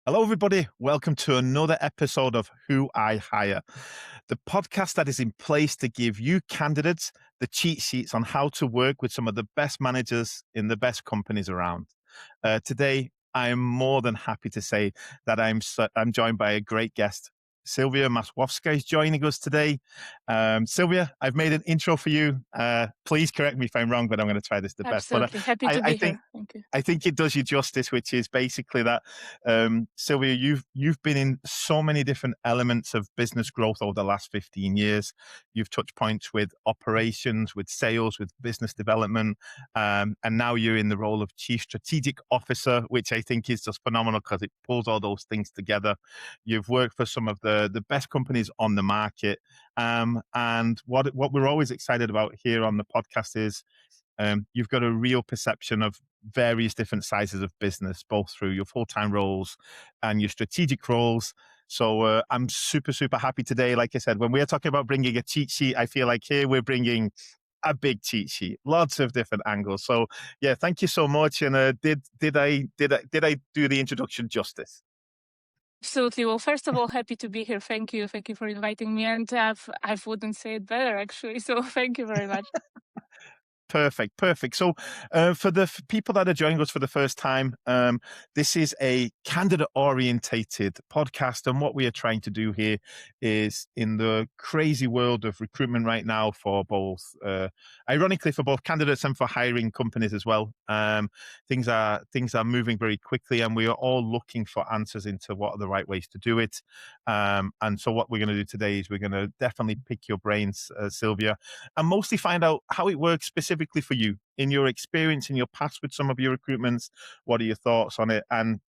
Hello, everybody. Welcome to another episode of Who I Hire, the podcast that is in place to give you candidates the cheat sheets on how to work with some of the best managers in the best companies around. Today, I am more than happy to say that I'm joined by a great guest. Sylwia Maslowska is joining us today. Sylwia, I've made an intro for you. Please correct me if I'm wrong, but I'm going to try this the best. But Absolutely. Happy I, to I be think here. Thank you. I think it does you justice, which is basically that, Sylwia, you've been in so many different elements of business growth over the last 15 years. You've touched points with operations, with sales, with business development, and now you're in the role of Chief Strategic Officer, which I think is just phenomenal because it pulls all those things together. You've worked for some of the best companies on the market, and what we're always excited about here on the podcast is you've got a real perception of various different sizes of business, both through your full-time roles and your strategic roles. So I'm super, super happy today. Like I said, when we're talking about bringing a cheat sheet, I feel like here we're bringing a big cheat sheet, lots of different angles. So yeah, thank you so much. And did I do the introduction justice? Absolutely. Well, first of all, happy to be here. Thank you. Thank you for inviting me. And I wouldn't say it better, actually. So thank you very much. Perfect, perfect. So, for the people that are joining us for the first time, this is a candidate-orientated podcast, and what we are trying to do here is, in the crazy world of recruitment right now, for both, ironically, for both candidates and for hiring companies as well, things are moving very quickly, and we are all looking for answers into what are the right ways to do it. And so, what we're going to do today is we're going to definitely pick your brains, Sylvia, and mostly find out how it works specifically for you in your experience, in your past with some of your recruitments. What are your thoughts on it? And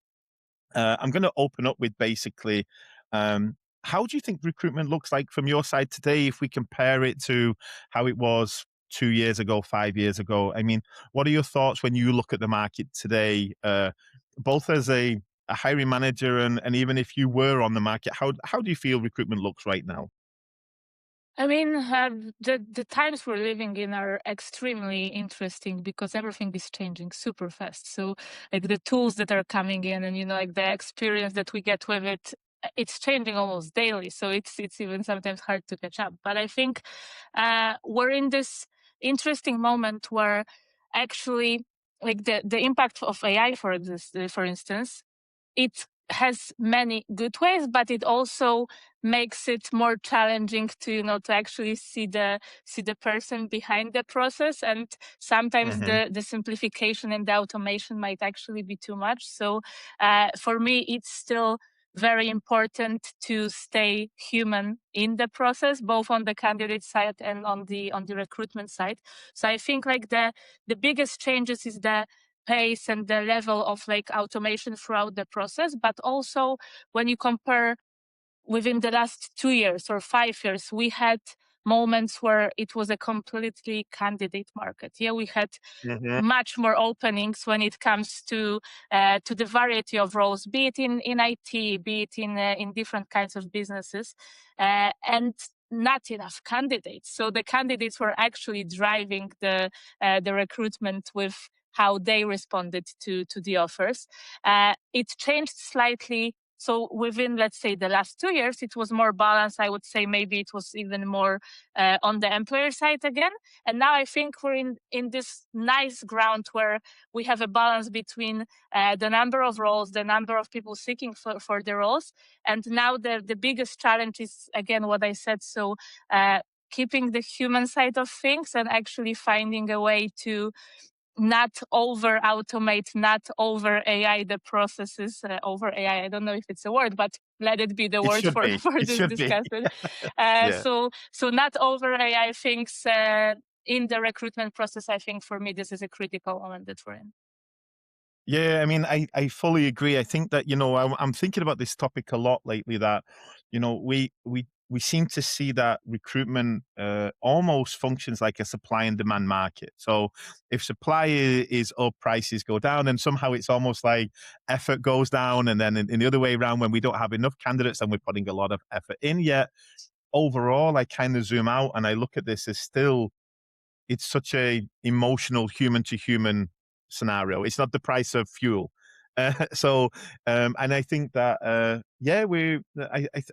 I'm going to open up with basically, how do you think recruitment looks like from your side today if we compare it to how it was 2 years ago, 5 years ago? I mean, what are your thoughts when you look at the market today, both as a hiring manager and even if you were on the market, how do you feel recruitment looks right now? I mean, the times we're living in are extremely interesting because everything is changing super fast. So, like the tools that are coming in, and like the experience that we get with it, it's changing almost daily. So it's even sometimes hard to catch up. But I think we're in this interesting moment where actually, like the impact of AI, for instance, it has many good ways, but it also makes it more challenging to to actually see the person behind the process, and sometimes Hmm. the simplification and the automation might actually be too much. So for me, it's still very important to stay human in the process, both on the candidate side and on the recruitment side. So I think like the biggest changes is the pace and the level of like automation throughout the process, but also when you compare within the last 2 years or 5 years, we had moments where it was a completely candidate market. Yeah, we had Hmm. much more openings when it comes to the variety of roles, be it in IT, be it in different kinds of businesses, and not enough candidates. So the candidates were actually driving the recruitment with how they responded to the offers. It changed slightly. So within, let's say, the last 2 years, it was more balanced. I would say maybe it was even more on the employer side again. And now I think we're in this nice ground where we have a balance between the number of roles, the number of people seeking for the roles. And now the biggest challenge is, again, what I said. So keeping the human side of things and actually finding a way to not over automate, not over AI the processes. Over AI, I don't know if it's a word, but let it be the It word should for be. for It this should be. discussion. Yeah. So not over AI things in the recruitment process. I think for me this is a critical moment that we're in. Yeah, I mean, I fully agree. I think that, I'm thinking about this topic a lot lately that, we seem to see that recruitment almost functions like a supply and demand market. So if supply is up, prices go down, and somehow it's almost like effort goes down. And then in the other way around, when we don't have enough candidates and we're putting a lot of effort in, yet overall, I kind of zoom out and I look at this as still it's such a emotional human to human scenario. It's not the price of fuel. And I think that yeah,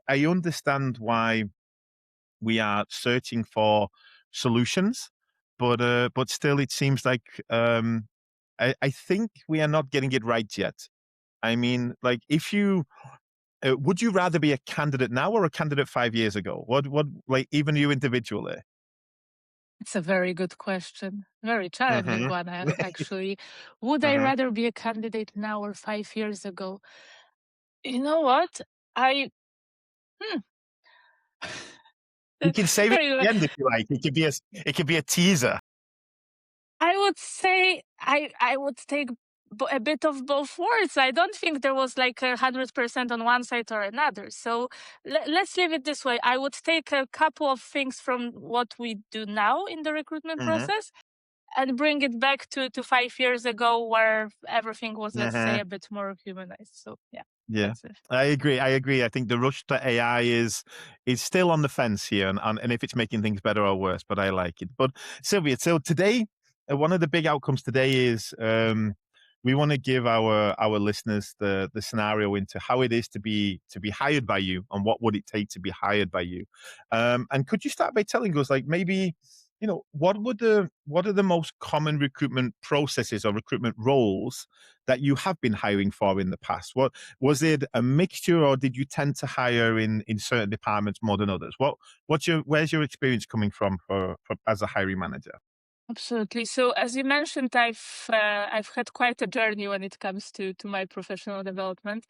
I understand why we are searching for solutions, but still, it seems like I think we are not getting it right yet. I mean, like, if you would you rather be a candidate now or a candidate 5 years ago? What, like, even you individually? It's a very good question. Very challenging Hmm. one, actually. Would I Hmm. rather be a candidate now or 5 years ago? You know what? I hmm, You can save it at very the end if you like. It could be a teaser. I would say I would take a bit of both words. I don't think there was like 100% on one side or another. So let's leave it this way. I would take a couple of things from what we do now in the recruitment Hmm. process and bring it back to 5 years ago, where everything was, let's say, Hmm. a bit more humanized. So yeah, Yeah, that's it. I agree. I agree. I think the rush to AI is still on the fence here, and if it's making things better or worse, but I like it. But Sylwia, so today, one of the big outcomes today is we want to give our listeners the scenario into how it is to be hired by you, and what would it take to be hired by you. And could you start by telling us, like, maybe, what are the most common recruitment processes or recruitment roles that you have been hiring for in the past? What was it, a mixture, or did you tend to hire in certain departments more than others? Where's your experience coming from for as a hiring manager? Absolutely. So, as you mentioned, I've had quite a journey when it comes to my professional development.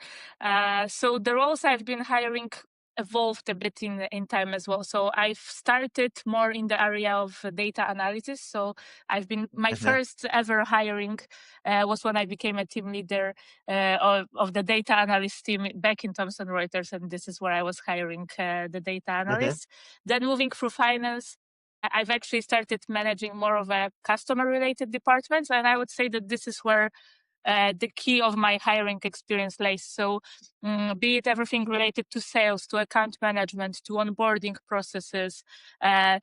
So the roles I've been hiring evolved a bit in time as well. So I've started more in the area of data analysis. So I've been my Hmm. first ever hiring was when I became a team leader of the data analyst team back in Thomson Reuters, and this is where I was hiring the data Hmm. analysts. Then moving through finance. I've actually started managing more of a customer related departments. And I would say that this is where the key of my hiring experience lays. So, be it everything related to sales, to account management, to onboarding processes, uh,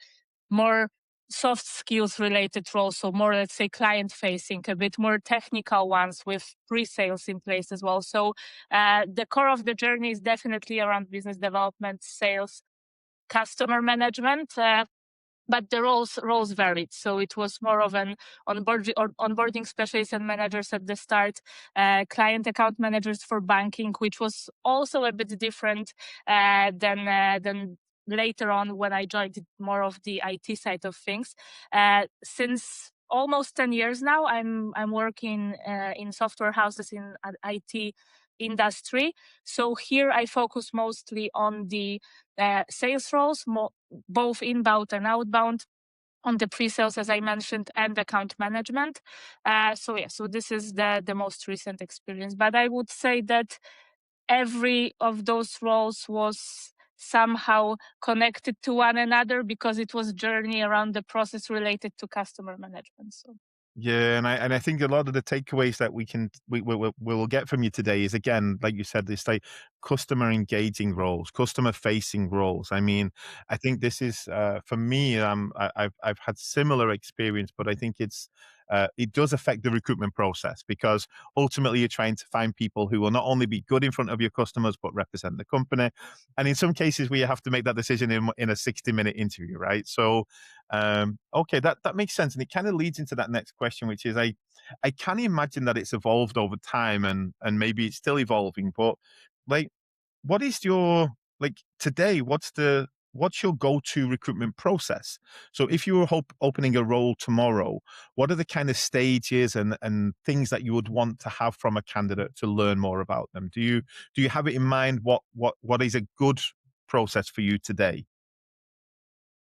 more soft skills related roles, so more, let's say, client facing, a bit more technical ones with pre-sales in place as well. So the core of the journey is definitely around business development, sales, customer management. But the roles varied. So it was more of an onboarding specialist and managers at the start, client account managers for banking, which was also a bit different than later on when I joined more of the IT side of things. Since almost 10 years now, I'm working in software houses in IT industry. So here I focus mostly on the sales roles, both inbound and outbound, on the pre-sales, as I mentioned, and account management. So this is the most recent experience. But I would say that every of those roles was somehow connected to one another because it was journey around the process related to customer management. So Yeah, and I think a lot of the takeaways that we will get from you today is, again, like you said, this, like, customer engaging roles, customer facing roles. I mean, I think this is for me. I've had similar experience, but I think it does affect the recruitment process, because ultimately you're trying to find people who will not only be good in front of your customers but represent the company, and in some cases we have to make that decision in a 60-minute interview, right? So okay, that makes sense, and it kind of leads into that next question, which is, I can imagine that it's evolved over time, and maybe it's still evolving, but, like, what is your, like, today? What's your go-to recruitment process? So if you were opening a role tomorrow, what are the kind of stages and things that you would want to have from a candidate to learn more about them? Do you have it in mind? What is a good process for you today?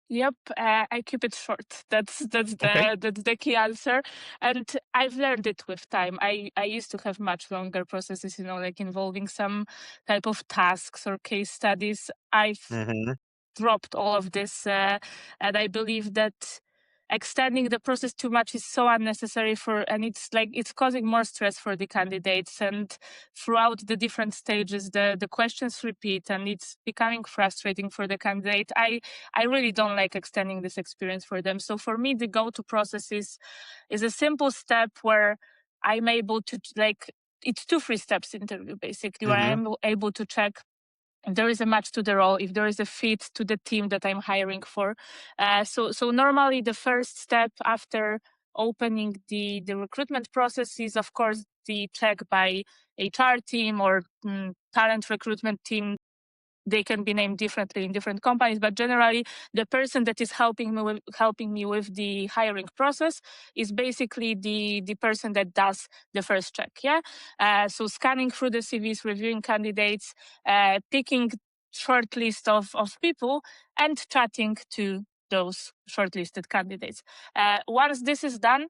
yep, I keep it short. That's Okay. the key answer, and I've learned it with time. I used to have much longer processes, like involving some type of tasks or case studies. I've Hmm. dropped all of this, and I believe that extending the process too much is so unnecessary and it's causing more stress for the candidates, and throughout the different stages the questions repeat and it's becoming frustrating for the candidate. I really don't like extending this experience for them. So for me, the go-to process is a simple step where I'm able to, like, it's 2-3 steps interview basically, where Hmm. I'm able to check if there is a match to the role, if there is a fit to the team that I'm hiring for. So normally the first step after opening the recruitment process is, of course, the check by HR team or talent recruitment team. They can be named differently in different companies, but generally the person that is helping me with the hiring process is basically the person that does the first check. Yeah. So scanning through the CVs, reviewing candidates, picking short list of people, and chatting to those shortlisted candidates. Once this is done,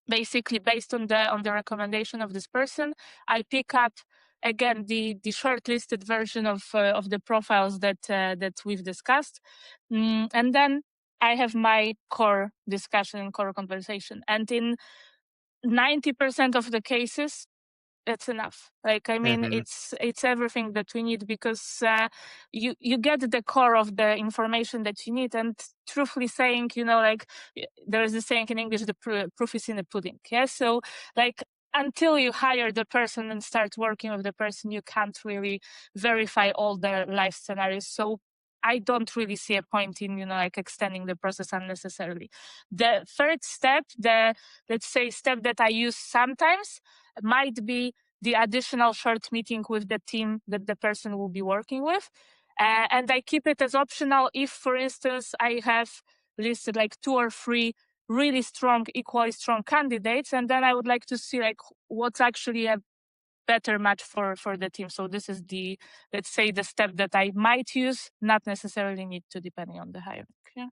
basically based on the recommendation of this person, I pick up again the shortlisted version of the profiles that we've discussed, and then I have my core discussion and core conversation. And in 90% of the cases, that's enough. Like, I mean, Hmm. it's everything that we need, because you get the core of the information that you need. And truthfully saying, like, there is a saying in English, the proof is in the pudding. Yeah. So, like, until you hire the person and start working with the person, you can't really verify all their life scenarios. So I don't really see a point in, like, extending the process unnecessarily. The third step, the, let's say, step that I use sometimes, might be the additional short meeting with the team that the person will be working with. And I keep it as optional if, for instance, I have listed like 2 or 3 really strong, equally strong candidates, and then I would like to see like what's actually a better match for the team. So this is the, let's say, the step that I might use, not necessarily need to, depending on the hiring. Yeah.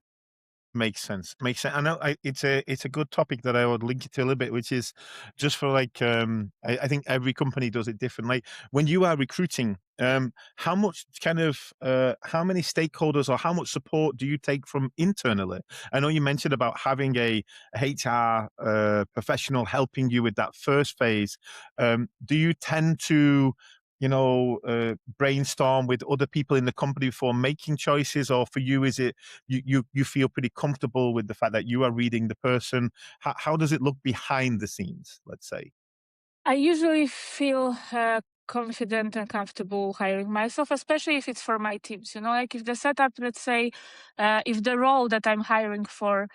Makes sense. Makes sense. I know it's a good topic that I would link it to a little bit, which is just for like I think every company does it differently. When you are recruiting, how much kind of how many stakeholders or how much support do you take from internally? I know you mentioned about having a HR professional helping you with that first phase. Do you tend to brainstorm with other people in the company before making choices, or for you, is it you feel pretty comfortable with the fact that you are reading the person? How does it look behind the scenes, let's say? I usually feel confident and comfortable hiring myself, especially if it's for my teams. Like if the setup, let's say, if the role that I'm hiring for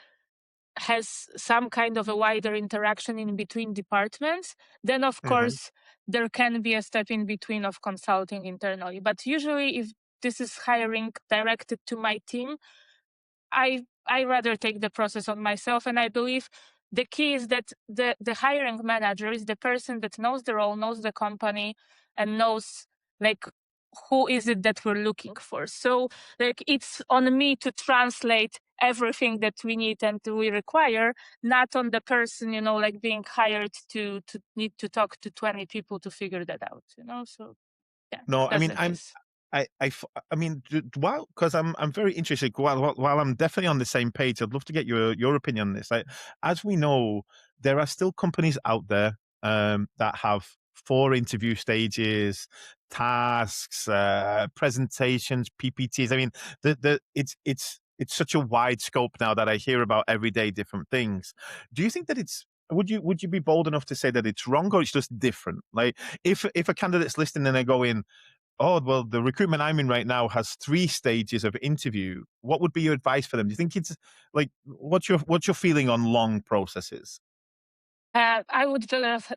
has some kind of a wider interaction in between departments, then of Hmm. course there can be a step in between of consulting internally. But usually, if this is hiring directed to my team, I rather take the process on myself. And I believe the key is that the hiring manager is the person that knows the role, knows the company, and knows like who is it that we're looking for. So like it's on me to translate everything that we need and we require, not on the person, like being hired to need to talk to 20 people to figure that out. So yeah, No, I that's mean, the case. I mean, while because I'm very interested. While I'm definitely on the same page, I'd love to get your opinion on this. Like, as we know, there are still companies out there that have 4 interview stages, tasks, presentations, PPTs. I mean, it's such a wide scope now that I hear about every day different things. Do you think that it's would you be bold enough to say that it's wrong, or it's just different? Like, if a candidate's listening and they're going, oh, well, the recruitment I'm in right now has 3 stages of interview. What would be your advice for them? Do you think it's like what's your feeling on long processes? I would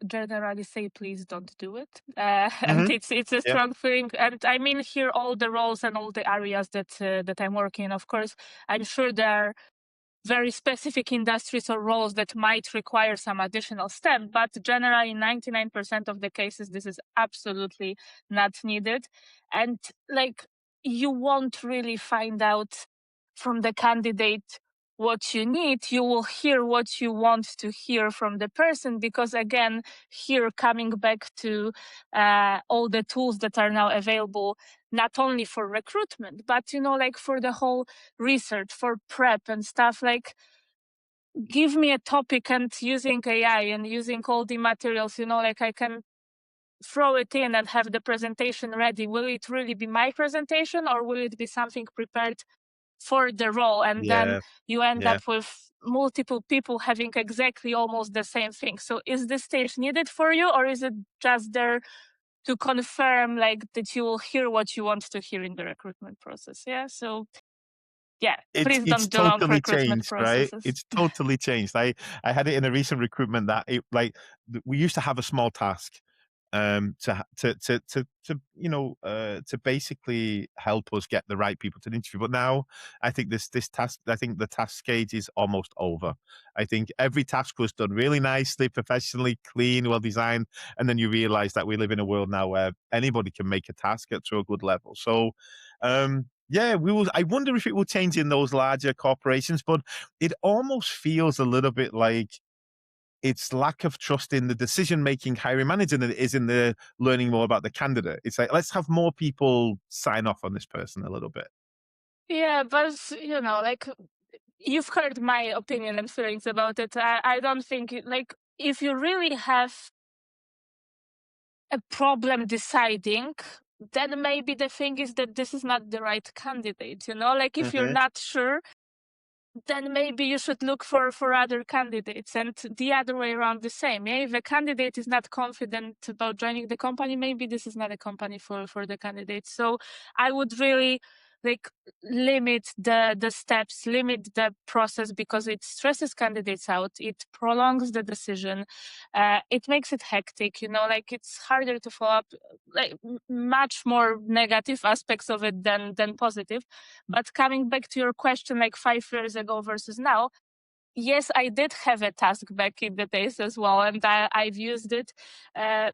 generally say, please don't do it. And Hmm. it's a Yeah. strong feeling. And I mean, here all the roles and all the areas that I'm working in. Of course, I'm sure there are very specific industries or roles that might require some additional step, but generally 99% of the cases, this is absolutely not needed. And like, you won't really find out from the candidate what you need. You will hear what you want to hear from the person, because again, here coming back to all the tools that are now available, not only for recruitment, but like for the whole research, for prep and stuff. Like, give me a topic, and using AI and using all the materials, like I can throw it in and have the presentation ready. Will it really be my presentation, or will it be something prepared for the role, and then Yeah, you end yeah. up with multiple people having exactly almost the same thing. So is this stage needed for you, or is it just there to confirm like that you will hear what you want to hear in the recruitment process? Yeah. So yeah, please It's don't do long totally recruitment changed, right? processes. It's totally changed. I had it in a recent recruitment that we used to have a small task to basically help us get the right people to the interview. But now I think this task, I think the task stage is almost over. I think every task was done really nicely, professionally, clean, well designed, and then you realize that we live in a world now where anybody can make a task at to a good level. So yeah, we will. I wonder if it will change in those larger corporations, but it almost feels a little bit like it's lack of trust in the decision-making hiring manager than it is in the learning more about the candidate. It's like, let's have more people sign off on this person a little bit. Yeah, but like you've heard my opinion and feelings about it. I don't think like if you really have a problem deciding, then maybe the thing is that this is not the right candidate. Like if you're Mhm. not sure, then maybe you should look for other candidates, and the other way around the same. Yeah? If a candidate is not confident about joining the company, maybe this is not a company for the candidate. So I would really like limit the steps, limit the process, because it stresses candidates out, it prolongs the decision, it makes it hectic, like it's harder to follow up, like much more negative aspects of it than positive. But coming back to your question, like 5 years ago versus now, yes, I did have a task back in the days as well, and I've used it. Uh,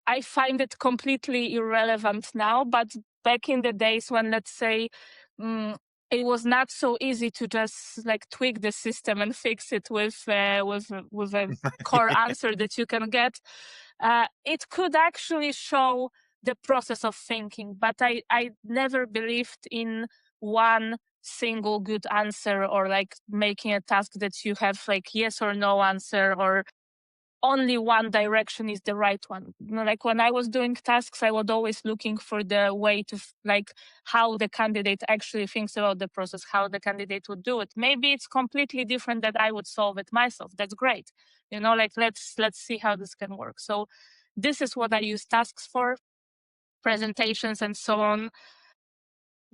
I find it completely irrelevant now, but back in the days when, let's say, mm, it was not so easy to just like tweak the system and fix it with a core answer that you can get, it could actually show the process of thinking. But I never believed in one single good answer, or like making a task that you have like yes or no answer, or only one direction is the right one. Like when I was doing tasks, I was always looking for the way to like how the candidate actually thinks about the process, how the candidate would do it. Maybe it's completely different that I would solve it myself. That's great. Like let's see how this can work. So this is what I use tasks for, presentations and so on.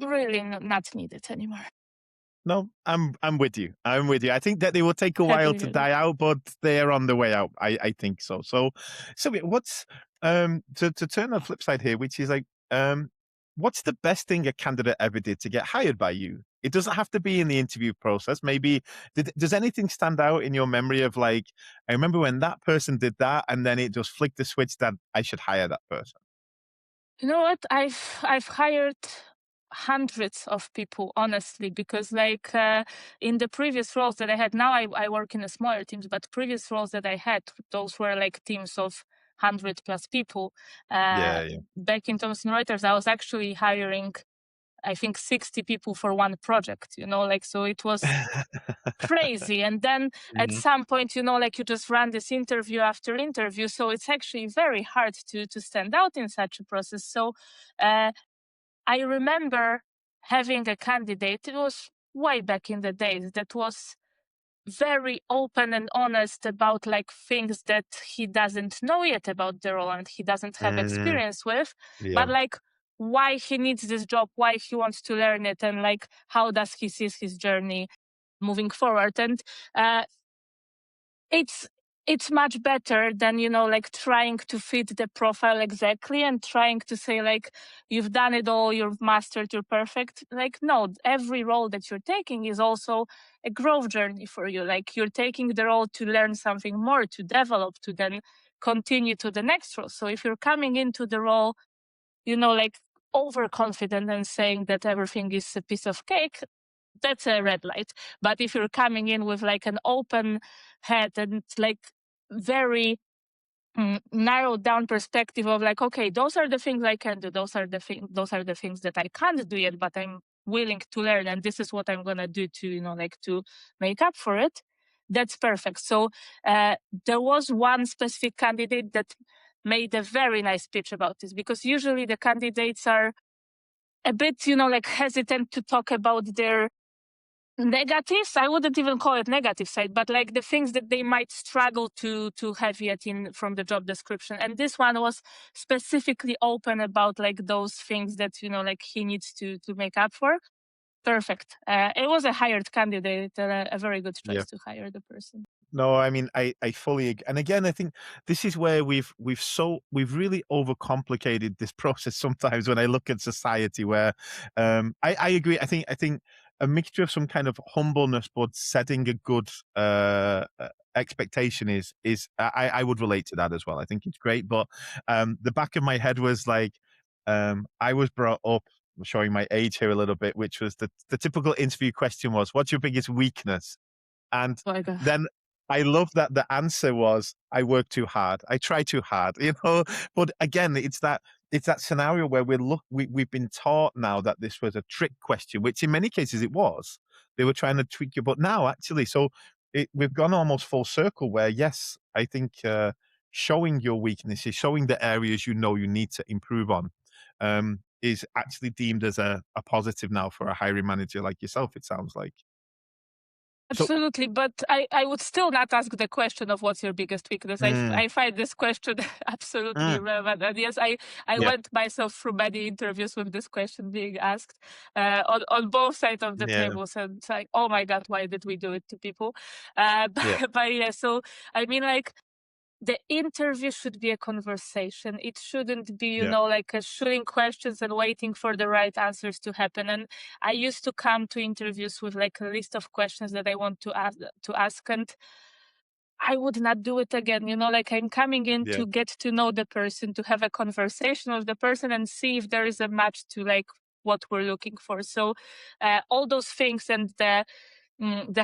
Really not needed anymore. No, I'm with you. I'm with you. I think that they will take a while Heavily to agree. die out, but they're on the way out. I think so. So what's to turn on the flip side here, which is like what's the best thing a candidate ever did to get hired by you? It doesn't have to be in the interview process. Maybe does anything stand out in your memory of like, I remember when that person did that, and then it just flicked the switch that I should hire that person. You know what? I've hired hundreds of people, honestly, because like in the previous roles that I had, now I work in a smaller teams, but previous roles that I had, those were like teams of 100+ people. Uh, Yeah, yeah. Back in Thomson Reuters, I was actually hiring, I think, 60 people for one project. Like so it was crazy. And then at Mhm. some point, like you just run this interview after interview, so it's actually very hard to stand out in such a process. So uh, I remember having a candidate, it was way back in the days, that was very open and honest about like things that he doesn't know yet about the role and he doesn't have Mm, experience with, but yeah. like why he needs this job, why he wants to learn it, and like how does he see his journey moving forward. And uh, it's it's much better than like trying to fit the profile exactly and trying to say like you've done it all, you've mastered, you're perfect. Like no, every role that you're taking is also a growth journey for you. Like you're taking the role to learn something more, to develop, to then continue to the next role. So if you're coming into the role like overconfident and saying that everything is a piece of cake, that's a red light. But if you're coming in with like an open head and like very narrowed down perspective of like, okay, those are the things I can do, those are the things that I can't do yet, but I'm willing to learn, and this is what I'm gonna do to like to make up for it. That's perfect. So there was one specific candidate that made a very nice pitch about this, because usually the candidates are a bit, like hesitant to talk about their negatives. I wouldn't even call it negative side, but like the things that they might struggle to have yet in from the job description. And this one was specifically open about like those things that like he needs to make up for. Perfect. It was a hired candidate, a very good Yeah. choice to hire the person. No, I mean, I fully and again, I think this is where we've really overcomplicated this process sometimes when I look at society where I agree. I think a mixture of some kind of humbleness but setting a good expectation is I would relate to that as well. I think it's great. But the back of my head was like I was brought up, showing my age here a little bit, which was the typical interview question was, what's your biggest weakness? And Like, then I love that the answer was, "I work too hard. I try too hard," you know? But again, it's that scenario where we've been taught now that this was a trick question, which in many cases it was. They were trying to trick you, but now actually, so we've gone almost full circle where, yes, I think, showing your weaknesses, showing the areas you know you need to improve on, is actually deemed as a positive now for a hiring manager like yourself, it sounds like. So absolutely, but I would still not ask the question of what's your biggest weakness. mm, I find this question absolutely mm. relevant. And yes, I Yeah, went myself through many interviews with this question being asked on both sides of the yeah, table. So it's like, oh my God, why did we do it to people? yeah, But yeah, so I mean, like, the interview should be a conversation. It shouldn't be, yeah, like shooting questions and waiting for the right answers to happen. And I used to come to interviews with like a list of questions that I want to ask, and I would not do it again. Like I'm coming in yeah, to get to know the person, to have a conversation with the person and see if there is a match to like what we're looking for. So all those things and the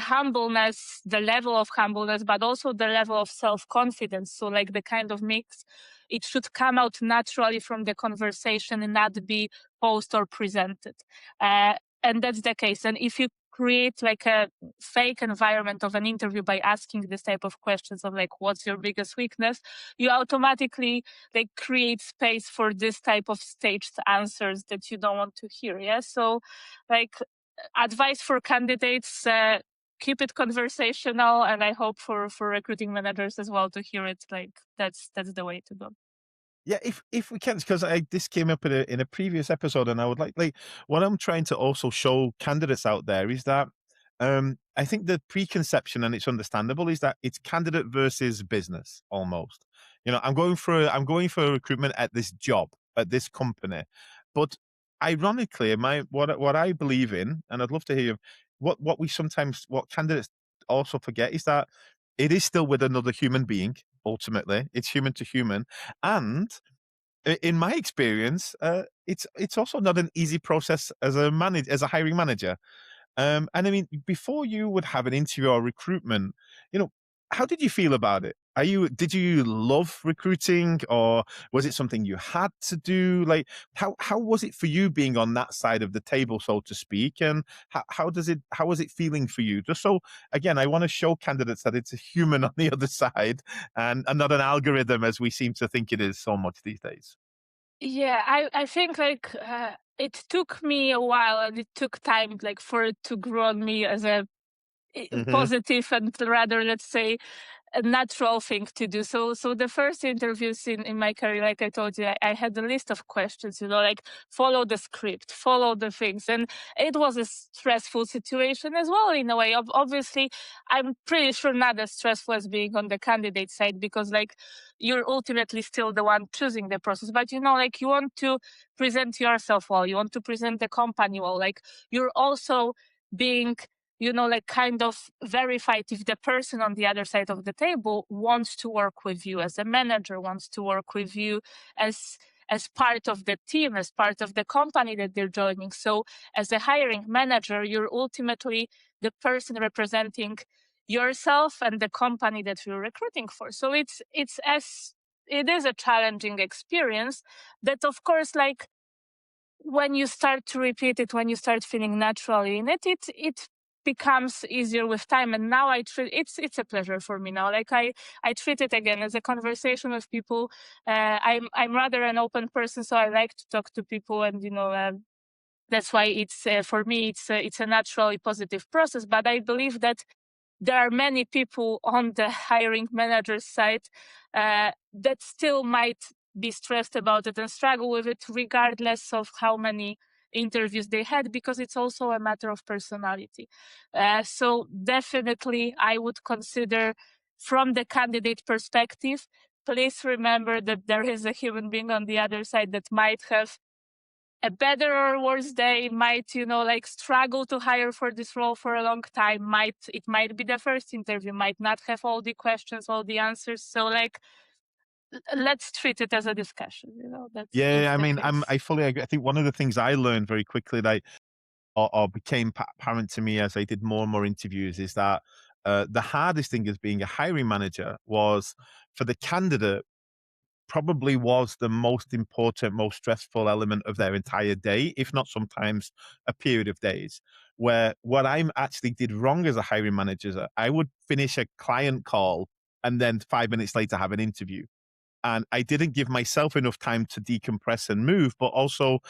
humbleness, the level of humbleness, but also the level of self confidence. So, like the kind of mix, it should come out naturally from the conversation and not be posed or presented. Uh, and that's the case. And if you create like a fake environment of an interview by asking this type of questions of like what's your biggest weakness, you automatically like create space for this type of staged answers that you don't want to hear. Yeah, so like advice for candidates, keep it conversational, and I hope for recruiting managers as well to hear it like that's the way to go. yeah. If we can, because this came up in a previous episode, and I would like what I'm trying to also show candidates out there is that I think the preconception, and it's understandable, is that it's candidate versus business almost. I'm going for recruitment at this job at this company, but ironically, what I believe in, and I'd love to hear what candidates also forget is that it is still with another human being. Ultimately, it's human to human, and in my experience, it's also not an easy process as a hiring manager. And I mean, before you would have an interview or recruitment, you know, how did you feel about it? Did you love recruiting, or was it something you had to do? Like, how was it for you being on that side of the table, so to speak? And how was it feeling for you? Just so again, I want to show candidates that it's a human on the other side, and not an algorithm as we seem to think it is so much these days. Yeah, I think like it took me a while and it took time like for it to grow on me as a Hmm. positive and rather, let's say, a natural thing to do. So the first interviews in my career, like I told you, I had a list of questions, like follow the script, follow the things. And it was a stressful situation as well in a way. Obviously, I'm pretty sure not as stressful as being on the candidate side because like you're ultimately still the one choosing the process. But like you want to present yourself well, you want to present the company well, like you're also being like kind of verified if the person on the other side of the table wants to work with you as a manager, wants to work with you as part of the team, as part of the company that they're joining. So as a hiring manager, you're ultimately the person representing yourself and the company that you're recruiting for. So it is a challenging experience that of course like when you start to repeat it, when you start feeling naturally in it becomes easier with time. And now I treat it's a pleasure for me now. Like I treat it again as a conversation with people. I'm rather an open person, so I like to talk to people and That's why it's for me it's a naturally positive process. But I believe that there are many people on the hiring manager side that still might be stressed about it and struggle with it, regardless of how many interviews they had, because it's also a matter of personality. So definitely, I would consider from the candidate perspective. Please remember that there is a human being on the other side that might have a better or worse day, might, like struggle to hire for this role for a long time. It might be the first interview, might not have all the questions, all the answers. So like, let's treat it as a discussion. That's Yeah, I the mean, case. I fully agree. I think one of the things I learned very quickly, that or became apparent to me as I did more and more interviews, is that the hardest thing as being a hiring manager was for the candidate, probably was the most important, most stressful element of their entire day, if not sometimes a period of days. Where what I actually did wrong as a hiring manager is I would finish a client call and then 5 minutes later have an interview, and I didn't give myself enough time to decompress and move. But also,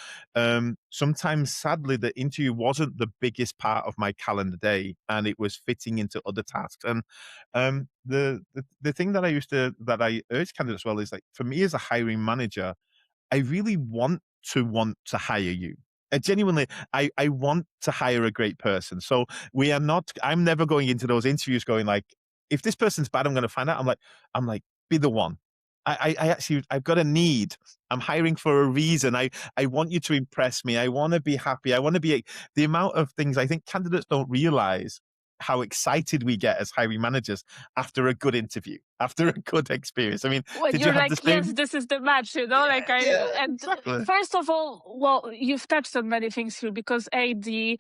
sometimes, sadly, the interview wasn't the biggest part of my calendar day, and it was fitting into other tasks. And the thing that I urge candidates, well, is like, for me as a hiring manager, I really want to hire you. Genuinely, I want to hire a great person. So we are not. I'm never going into those interviews going like, if this person's bad, I'm going to find out. I'm like, be the one. I actually, I've got a need. I'm hiring for a reason. I want you to impress me. I want to be happy. I want to be the amount of things I think candidates don't realize how excited we get as hiring managers after a good interview, after a good experience. I mean, When did you you're have the like, yes, same? this is the match, Yeah, like I, yeah, and exactly. first of all, well, you've touched on many things here, because the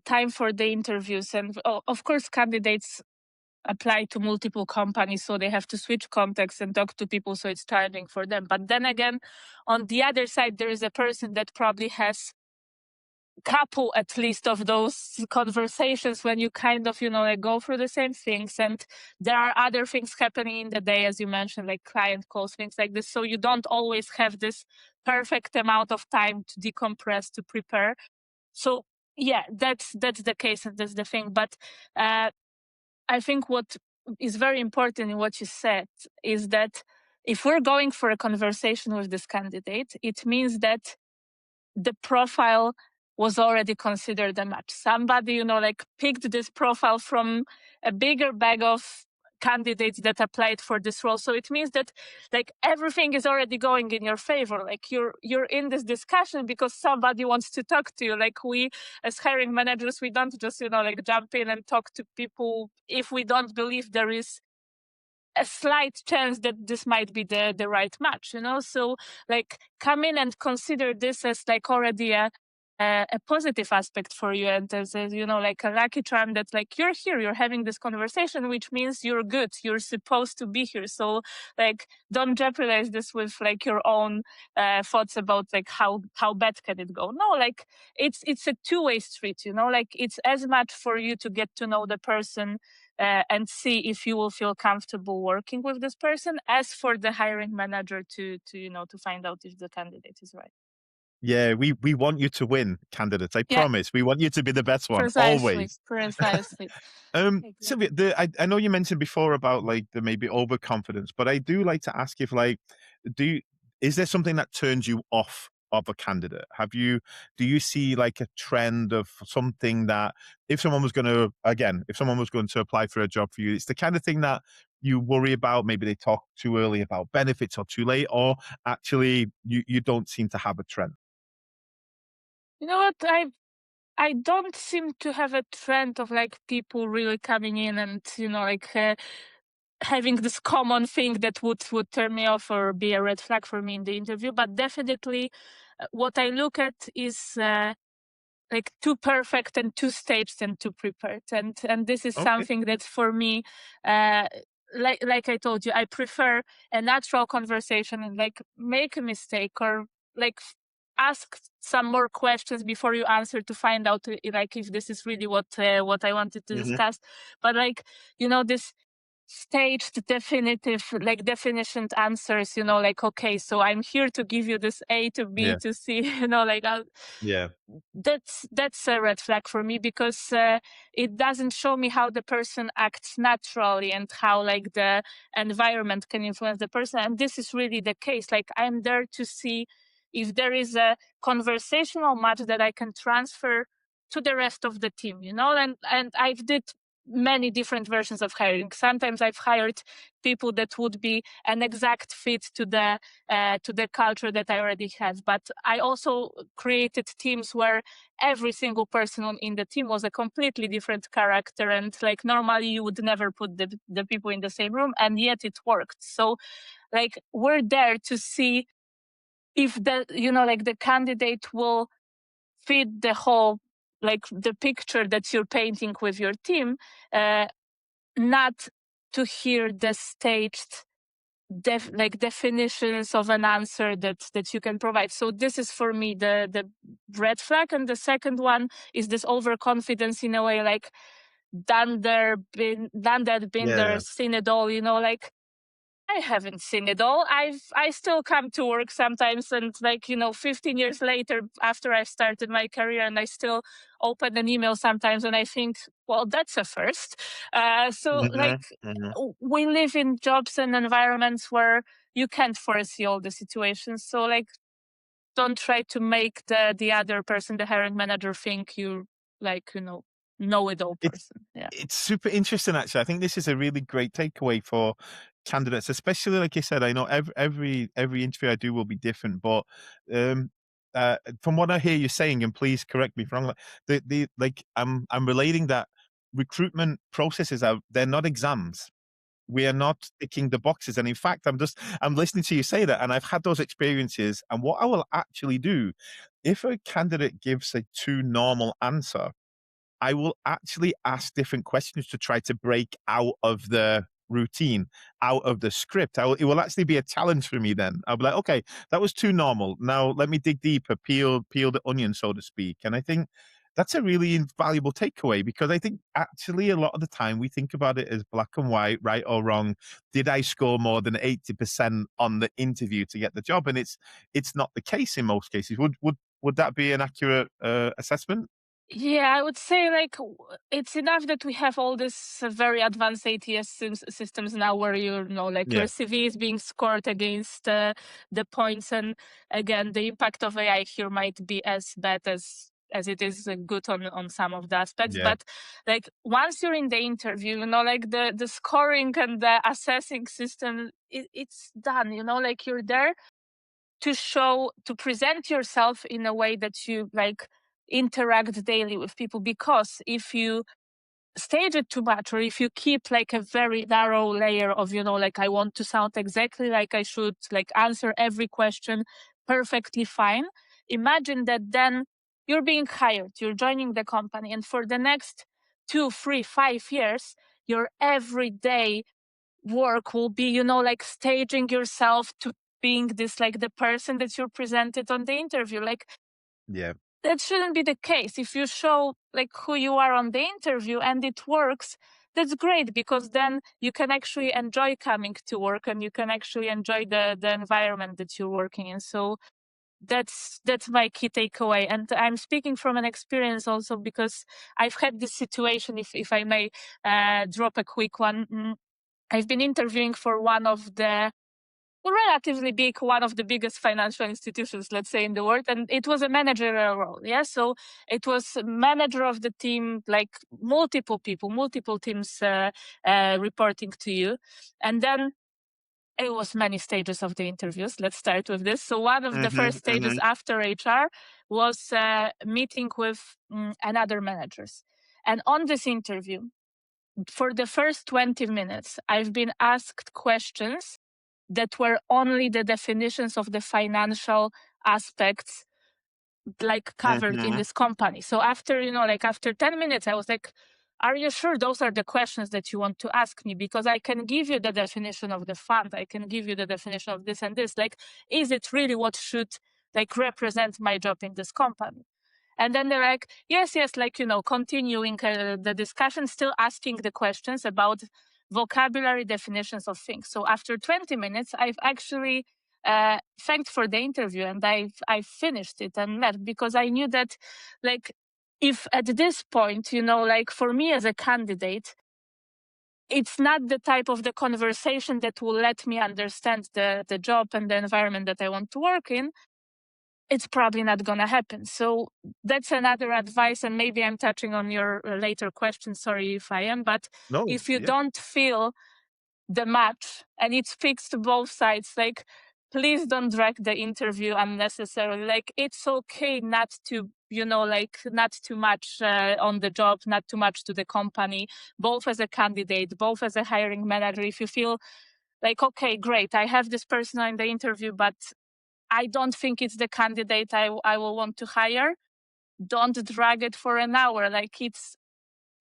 time for the interviews, and of course, candidates apply to multiple companies, so they have to switch contacts and talk to people, so it's tiring for them. But then again, on the other side, there is a person that probably has couple at least of those conversations when you kind of like go through the same things, and there are other things happening in the day, as you mentioned, like client calls, things like this, so you don't always have this perfect amount of time to decompress, to prepare. So yeah, that's the case, and that's the thing. But I think what is very important in what you said is that if we're going for a conversation with this candidate, it means that the profile was already considered a match. Somebody, like picked this profile from a bigger bag of candidates that applied for this role. So it means that like everything is already going in your favor. Like you're in this discussion because somebody wants to talk to you. Like we as hiring managers, we don't just, like jump in and talk to people if we don't believe there is a slight chance that this might be the right match, so like come in and consider this as like already a positive aspect for you, and as like a lucky charm that like you're here, you're having this conversation, which means you're good, you're supposed to be here. So like don't jeopardize this with like your own thoughts about like how bad can it go. No, like it's a two-way street, like it's as much for you to get to know the person and see if you will feel comfortable working with this person, as for the hiring manager to find out if the candidate is right. Yeah, we want you to win, candidates. I Yeah, promise. We want you to be the best one, precisely, always. precisely. Sylvia, Exactly. I know you mentioned before about like the maybe overconfidence, but I do like to ask if like, do you, is there something that turns you off of a candidate? Do you see like a trend of something that, if someone was going to, again, if someone was going to apply for a job for you, it's the kind of thing that you worry about? Maybe they talk too early about benefits or too late, or actually you don't seem to have a trend. You know what? I don't seem to have a trend of like people really coming in and like having this common thing that would turn me off or be a red flag for me in the interview. But definitely, what I look at is like too perfect and too staged and too prepared, and this is Okay. something that for me, uh like I told you, I prefer a natural conversation, and like make a mistake, or like ask some more questions before you answer to find out like if this is really what I wanted to Hmm. discuss. But like this staged definitive like definitioned answers, like, okay, so I'm here to give you this A to B Yeah. to C, like Yeah. that's a red flag for me, because it doesn't show me how the person acts naturally and how like the environment can influence the person. And this is really the case. Like, I'm there to see if there is a conversational match that I can transfer to the rest of the team, and I've did many different versions of hiring. Sometimes I've hired people that would be an exact fit to the culture that I already have. But I also created teams where every single person in the team was a completely different character, and like normally you would never put the people in the same room, and yet it worked. So like, we're there to see if the candidate will fit the whole, like, the picture that you're painting with your team, uh, not to hear the staged definitions of an answer that you can provide. So this is for me the red flag. And the second one is this overconfidence, in a way, like, done that, been there, Yeah. seen it all, like, I haven't seen it all. I still come to work sometimes, and like, 15 years later, after I started my career, and I still open an email sometimes, and I think, well, that's a first. So like, Hmm. Hmm. we live in jobs and environments where you can't foresee all the situations. So like, don't try to make the other person, the hiring manager, think you, like, know it all It's person. Yeah. it's super interesting, actually. I think this is a really great takeaway for candidates, especially like you said. I know every interview I do will be different, but um, from what I hear you saying, and please correct me if wrong, like I'm relating that recruitment processes are, they're not exams. We are not ticking the boxes, and in fact, I'm listening to you say that, and I've had those experiences. And what I will actually do, if a candidate gives a too normal answer, I will actually ask different questions to try to break out of the routine, out of the script. It will actually be a challenge for me then. I'll be like, okay, that was too normal. Now let me dig deeper, peel the onion, so to speak. And I think that's a really invaluable takeaway, because I think actually a lot of the time we think about it as black and white, right or wrong. Did I score more than 80% on the interview to get the job? And it's not the case in most cases. Would that be an accurate assessment? Yeah, I would say like, it's enough that we have all this very advanced ATS systems now, where like, Yeah. your CV is being scored against the points. And again, the impact of AI here might be as bad as it is good on some of the aspects. Yeah. But like, once you're in the interview, like, the scoring and the assessing system, it's done. Like, you're there to present yourself in a way that you like interact daily with people. Because if you stage it too much, or if you keep like a very narrow layer of, like, I want to sound exactly like I should, like, answer every question perfectly fine, imagine that then you're being hired, you're joining the company, and for the next 2, 3, 5 years, your everyday work will be, like, staging yourself to being this, like, the person that you're presented on the interview. Like, Yeah. that shouldn't be the case. If you show like who you are on the interview and it works, that's great, because then you can actually enjoy coming to work, and you can actually enjoy the environment that you're working in. So that's my key takeaway. And I'm speaking from an experience also, because I've had this situation, if I may drop a quick one. I've been interviewing for one of the relatively big, one of the biggest financial institutions, let's say, in the world. And it was a managerial role. Yeah. So it was manager of the team, like multiple people, multiple teams reporting to you. And then it was many stages of the interviews. Let's start with this. So one of the Mhm, first stages mhm, after HR was meeting with another managers. And on this interview, for the first 20 minutes, I've been asked questions that were only the definitions of the financial aspects, like, covered in mhm. this company. So after, like, after 10 minutes, I was like, are you sure those are the questions that you want to ask me? Because I can give you the definition of the fund. I can give you the definition of this and this. Like, is it really what should, like, represent my job in this company? And then they're like, yes, like, continuing the discussion, still asking the questions about vocabulary definitions of things. So after 20 minutes, I've actually thanked for the interview, and I've finished it and left, because I knew that, like, if at this point, like, for me as a candidate, it's not the type of the conversation that will let me understand the job and the environment that I want to work in, it's probably not going to happen. So that's another advice. And maybe I'm touching on your later question. Sorry if I am. But No, if you yeah, don't feel the match and it speaks to both sides, like, please don't drag the interview unnecessarily. Like, it's okay not to, like, not too much on the job, not too much to the company, both as a candidate, both as a hiring manager. If you feel like, okay, great, I have this person in the interview, but I don't think it's the candidate I will want to hire, don't drag it for an hour. Like,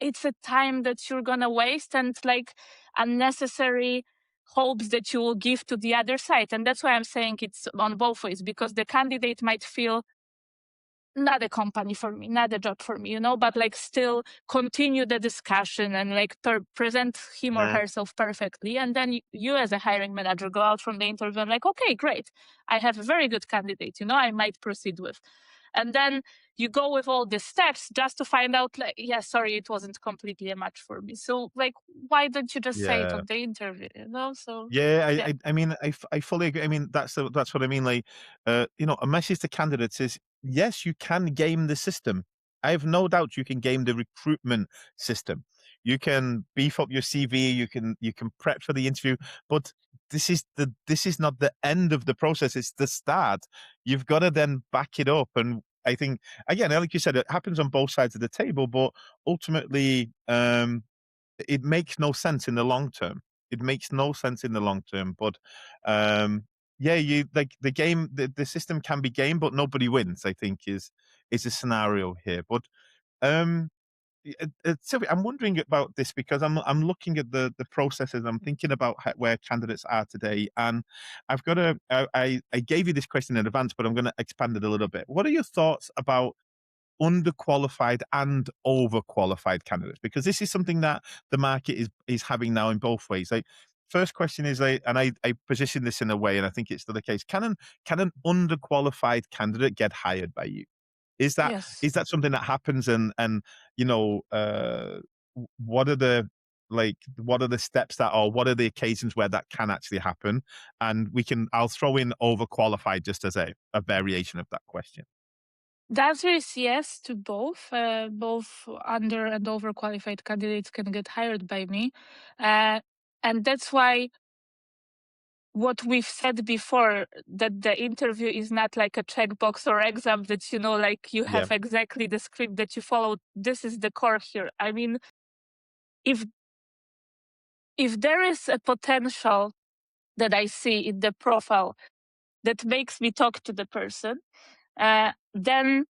it's a time that you're gonna waste, and, like, unnecessary hopes that you will give to the other side. And that's why I'm saying it's on both ways, because the candidate might feel not a company for me, not a job for me, but, like, still continue the discussion and, like, present him or yeah, herself perfectly. And then you as a hiring manager go out from the interview and, like, okay, great, I have a very good candidate, I might proceed with. And then you go with all the steps just to find out, like, yeah, sorry, it wasn't completely a match for me. So, like, why don't you just say it yeah. on the interview? So, Yeah, yeah. I mean, I fully agree. I mean, that's what I mean. Like, a message to candidates is yes, you can game the system. I have no doubt you can game the recruitment system. You can beef up your CV. You can prep for the interview, but this is not the end of the process. It's the start. You've got to then back it up. And I think again, like you said, it happens on both sides of the table, but ultimately, it makes no sense in the long term. It makes no sense in the long term. But yeah, you like the game. The system can be game, but nobody wins. I think is a scenario here. But um, Sylvia, I'm wondering about this because I'm looking at the processes. I'm thinking about where candidates are today, and I've got a. I gave you this question in advance, but I'm going to expand it a little bit. What are your thoughts about underqualified and overqualified candidates? Because this is something that the market is having now in both ways. Like, first question is, like, and I position this in a way, and I think it's still the case. Can an underqualified candidate get hired by you? Is that Yes. is that something that happens? And you know, what are the what are the steps that, or what are the occasions where that can actually happen? And I'll throw in overqualified just as a variation of that question. The answer is yes to both. Both under and overqualified candidates can get hired by me. Uh, and that's why what we've said before, that the interview is not like a checkbox or exam that, like, you Yeah. have exactly the script that you follow. This is the core here. I mean, if if there is a potential that I see in the profile that makes me talk to the person, then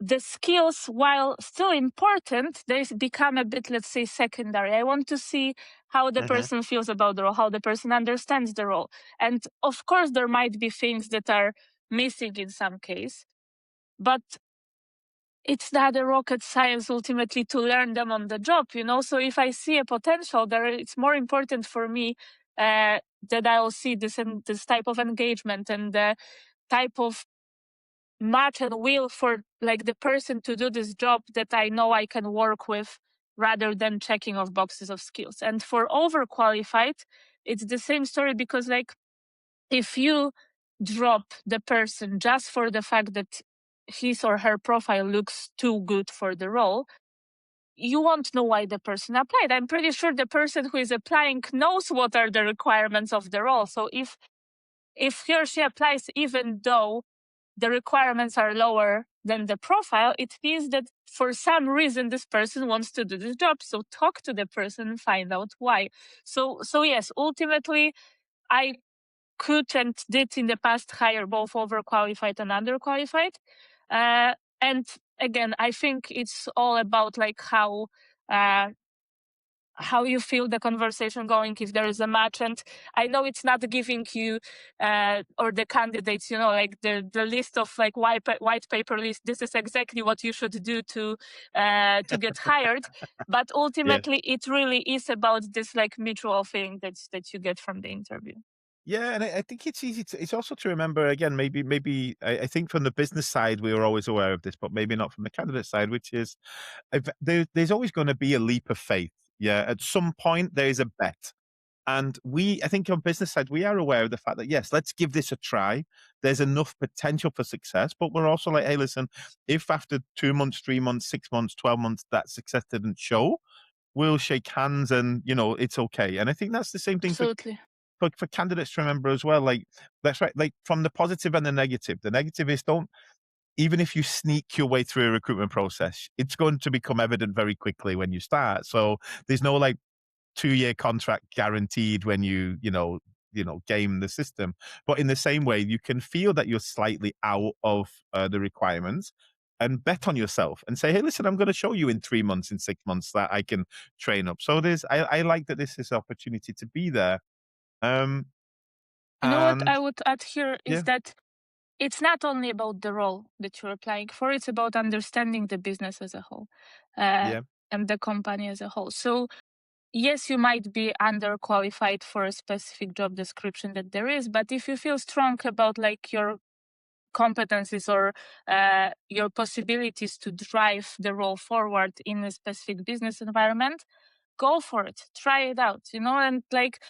the skills, while still important, they become a bit, let's say, secondary. I want to see how the Hmm. person feels about the role, how the person understands the role. And of course, there might be things that are missing in some case, but it's not a rocket science ultimately to learn them on the job, So if I see a potential there, it's more important for me that I will see this type of engagement and the type of match and will for, like, the person to do this job that I know I can work with, rather than checking off boxes of skills. And for overqualified, it's the same story, because, like, if you drop the person just for the fact that his or her profile looks too good for the role, you won't know why the person applied. I'm pretty sure the person who is applying knows what are the requirements of the role. So if he or she applies even though the requirements are lower than the profile, it means that for some reason this person wants to do this job. So talk to the person and find out why. So yes, ultimately, I could and did in the past hire both overqualified and underqualified. And again, I think it's all about, like, how uh, how you feel the conversation going, if there is a match. And I know it's not giving you or the candidates, like the list of like white paper list. This is exactly what you should do to get hired. But Yeah. ultimately, it really is about this like mutual feeling that you get from the interview. Yeah, and I think it's easy to. It's also to remember again. Maybe I think from the business side we were always aware of this, but maybe not from the candidate side, which is there's always going to be a leap of faith. Yeah, at some point there is a bet, and I think on business side, we are aware of the fact that yes, let's give this a try. There's enough potential for success, but we're also like, hey, listen, if after 2 months, 3 months, 6 months, 12 months, that success didn't show, we'll shake hands and it's okay. And I think that's the same thing for Absolutely. candidates to remember as well. Like that's right. Like from the positive and the negative. The negative is don't even if you sneak your way through a recruitment process, it's going to become evident very quickly when you start. So there's no like 2-year contract guaranteed when game the system. But in the same way, you can feel that you're slightly out of the requirements and bet on yourself and say, hey, listen, I'm going to show you in 3 months, in 6 months that I can train up. So I like that this is an opportunity to be there. Um, You know what and I would add here is yeah, that it's not only about the role that you're applying for, it's about understanding the business as a whole, uh, yeah, and the company as a whole. So yes, you might be underqualified for a specific job description that there is, but if you feel strong about like your competencies or your possibilities to drive the role forward in a specific business environment, go for it, try it out, and like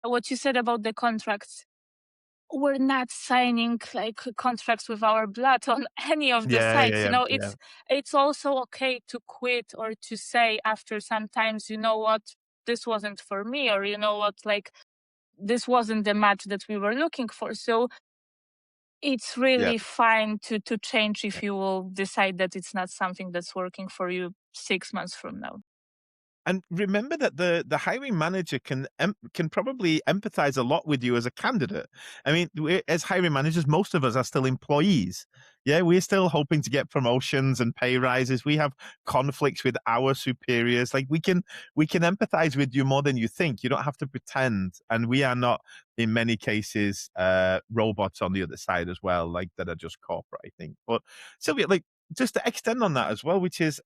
what you said about the contracts, we're not signing like contracts with our blood on any of the yeah, yeah, sites. yeah, yeah, It's also okay to quit or to say after sometimes, you know what, this wasn't for me, or you know what, like this wasn't the match that we were looking for. So it's yeah. really fine to change if you will decide that it's not something that's working for you 6 months from now. And remember that the hiring manager can probably empathize a lot with you as a candidate. I mean, as hiring managers, most of us are still employees. Yeah, we're still hoping to get promotions and pay rises. We have conflicts with our superiors. Like we can empathize with you more than you think. You don't have to pretend. And we are not, in many cases, robots on the other side as well, like that are just corporate. I think. But Sylwia, like just to extend on that as well, which is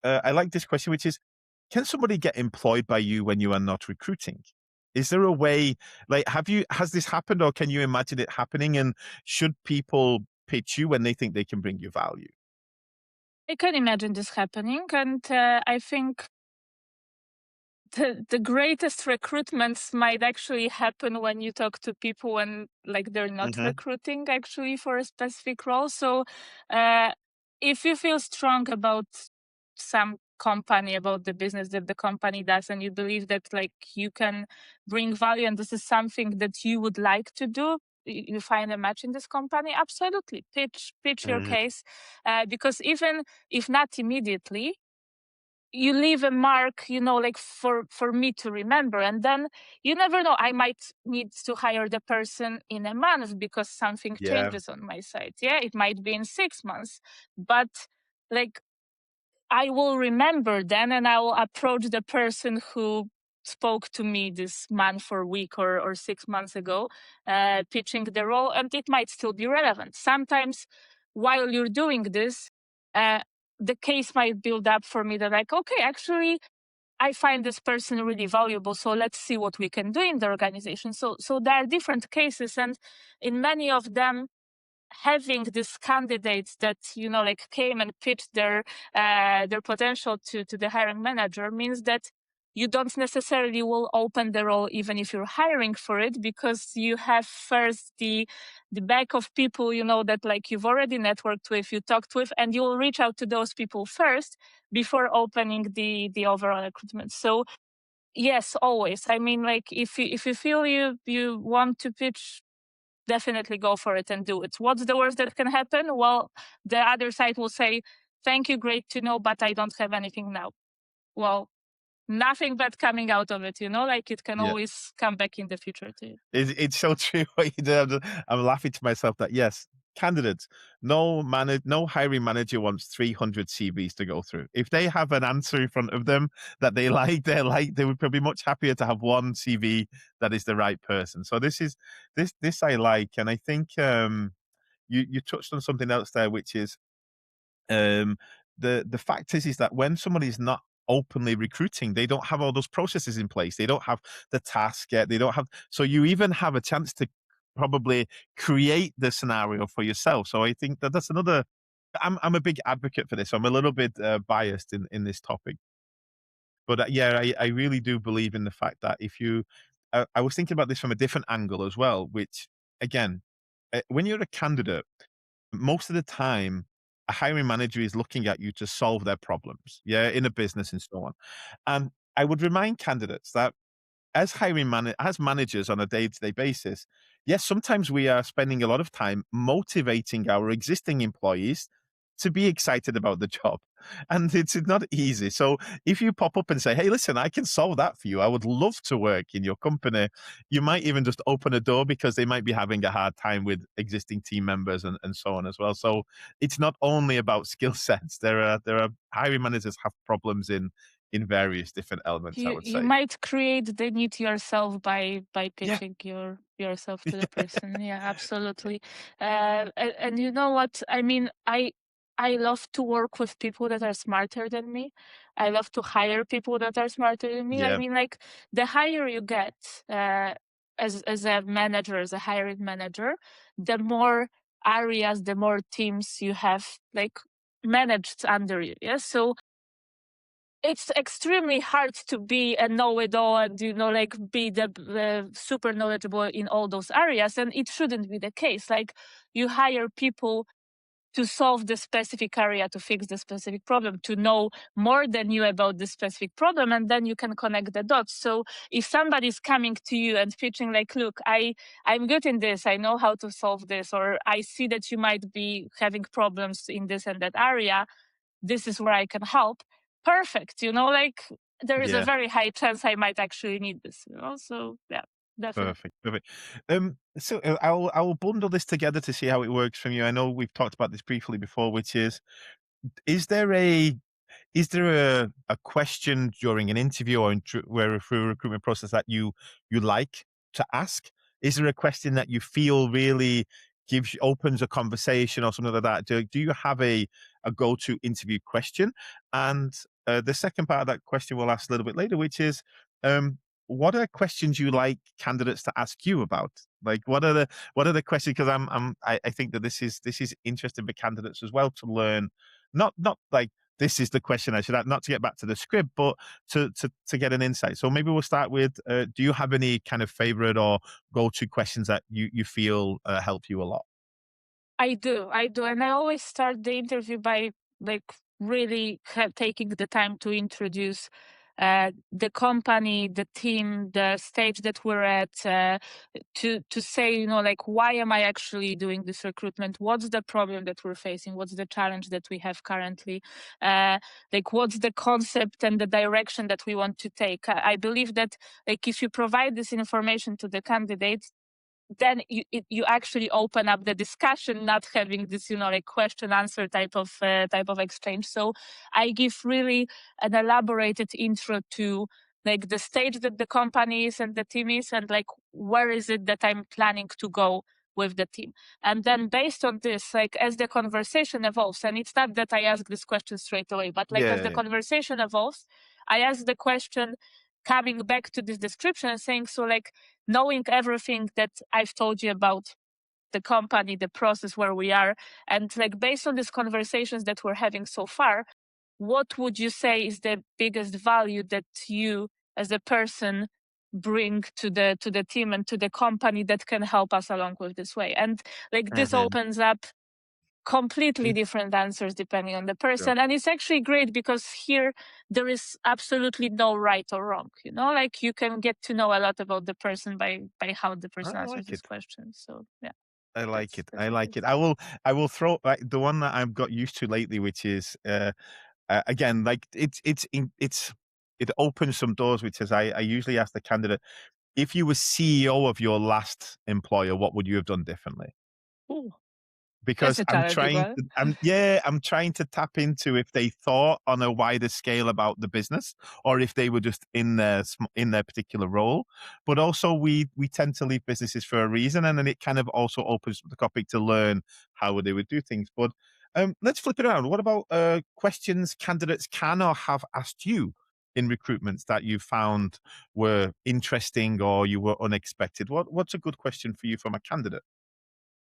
I like this question, which is, can somebody get employed by you when you are not recruiting? Is there a way, like, has this happened or can you imagine it happening? And should people pitch you when they think they can bring you value? I can imagine this happening, and I think the greatest recruitments might actually happen when you talk to people when like they're not Hmm. recruiting actually for a specific role. So uh, if you feel strong about some company, about the business that the company does, and you believe that like you can bring value and this is something that you would like to do, you find a match in this company, absolutely pitch your Hmm. case, because even if not immediately, you leave a mark, like for me to remember. And then you never know, I might need to hire the person in a month because something Yeah. changes on my side. Yeah, it might be in 6 months, but like I will remember then, and I will approach the person who spoke to me this month or week or 6 months ago, pitching the role, and it might still be relevant. Sometimes while you're doing this, uh, the case might build up for me that like, okay, actually, I find this person really valuable. So let's see what we can do in the organization. So there are different cases, and in many of them, having these candidates that like came and pitched their potential to the hiring manager means that you don't necessarily will open the role even if you're hiring for it, because you have first the back of people that like you've already networked with, you talked with, and you will reach out to those people first before opening the overall recruitment. So yes, always, I mean, like if you feel you want to pitch, definitely go for it and do it. What's the worst that can happen? Well, the other side will say, thank you, great to know, but I don't have anything now. Well, nothing bad coming out of it, like it can Yeah. always come back in the future to you. It's so true what you did. I'm laughing to myself that yes, candidates, no hiring manager wants 300 CVs to go through. If they have an answer in front of them that they they would probably be much happier to have one CV that is the right person. So this I like, and I think you touched on something else there, which is um, the fact is that when somebody is not openly recruiting, they don't have all those processes in place. They don't have the task yet. They don't have, so you even have a chance to probably create the scenario for yourself. So I think that that's another. I'm a big advocate for this. I'm a little bit biased in this topic, but yeah, I really do believe in the fact that if you, I was thinking about this from a different angle as well, which again, when you're a candidate most of the time, a hiring manager is looking at you to solve their problems, yeah, in a business and so on. And I would remind candidates that as managers on a day-to-day basis, yes, sometimes we are spending a lot of time motivating our existing employees to be excited about the job. And it's not easy. So if you pop up and say, "Hey, listen, I can solve that for you. I would love to work in your company," you might even just open a door because they might be having a hard time with existing team members and so on as well. So it's not only about skill sets. There are hiring managers have problems in various different elements, I would You say. might create the need yourself by Yeah. pitching yourself to the person. Yeah, absolutely. And you know what? I mean, I love to work with people that are smarter than me. I love to hire people that are smarter than me. I Yeah. mean, like the higher you get as a manager, as a hiring manager, the more areas, the more teams you have like managed under you. Yeah, so it's extremely hard to be a know-it-all and like be the super knowledgeable in all those areas, and it shouldn't be the case. Like you hire people to solve the specific area, to fix the specific problem, to know more than you about the specific problem, and then you can connect the dots. So if somebody's coming to you and pitching like, look, I'm good in this, I know how to solve this, or I see that you might be having problems in this and that area, this is where I can help. Perfect. Like there is a Yeah. very high chance I might actually need this. So yeah, definitely. Perfect, perfect. So I will bundle this together to see how it works from you. I know we've talked about this briefly before, which is there a is there a question during an interview or where through a recruitment process that you like to ask? Is there a question that you feel really opens a conversation or something like that? Do you have a go-to interview question? And the second part of that question we'll ask a little bit later, which is um, what are questions you like candidates to ask you about? Like what are the questions? Because I think that this is interesting for candidates as well to learn. Not like this is the question I should have, not to get back to the script, but to get an insight. So maybe we'll start with, do you have any kind of favorite or go-to questions that you feel help you a lot? I do, and I always start the interview by like really taking the time to introduce the company, the team, the stage that we're at, to say, like, why am I actually doing this recruitment? What's the problem that we're facing? What's the challenge that we have currently? Like, what's the concept and the direction that we want to take? I believe that, like, if you provide this information to the candidates, then you actually open up the discussion, not having this like question answer type of exchange. So I give really an elaborated intro to like the stage that the company is and the team is, and like where is it that I'm planning to go with the team. And then based on this, like as the conversation evolves, and it's not that I ask this question straight away, but like as the Yeah, conversation evolves, I ask the question coming back to this description and saying, so like knowing everything that I've told you about the company, the process where we are, and like based on these conversations that we're having so far, what would you say is the biggest value that you as a person bring to the team and to the company that can help us along with this way? And like this hmm, opens up completely different answers depending on the sure. person, and it's actually great because here there is absolutely no right or wrong, like you can get to know a lot about the person by how the I person answers like this it. question. So yeah, I like it. that's I what like it it. is. I will throw like the one that I've got used to lately, which is again like it opens some doors, which is I usually ask the candidate, if you were CEO of your last employer, what would you have done differently? Ooh. That's because a challenging one. I'm trying to tap into if they thought on a wider scale about the business, or if they were just in in their particular role. But also, we tend to leave businesses for a reason, and then it kind of also opens the topic to learn how they would do things. But let's flip it around. What about questions candidates can or have asked you in recruitments that you found were interesting or you were unexpected? What's a good question for you from a candidate?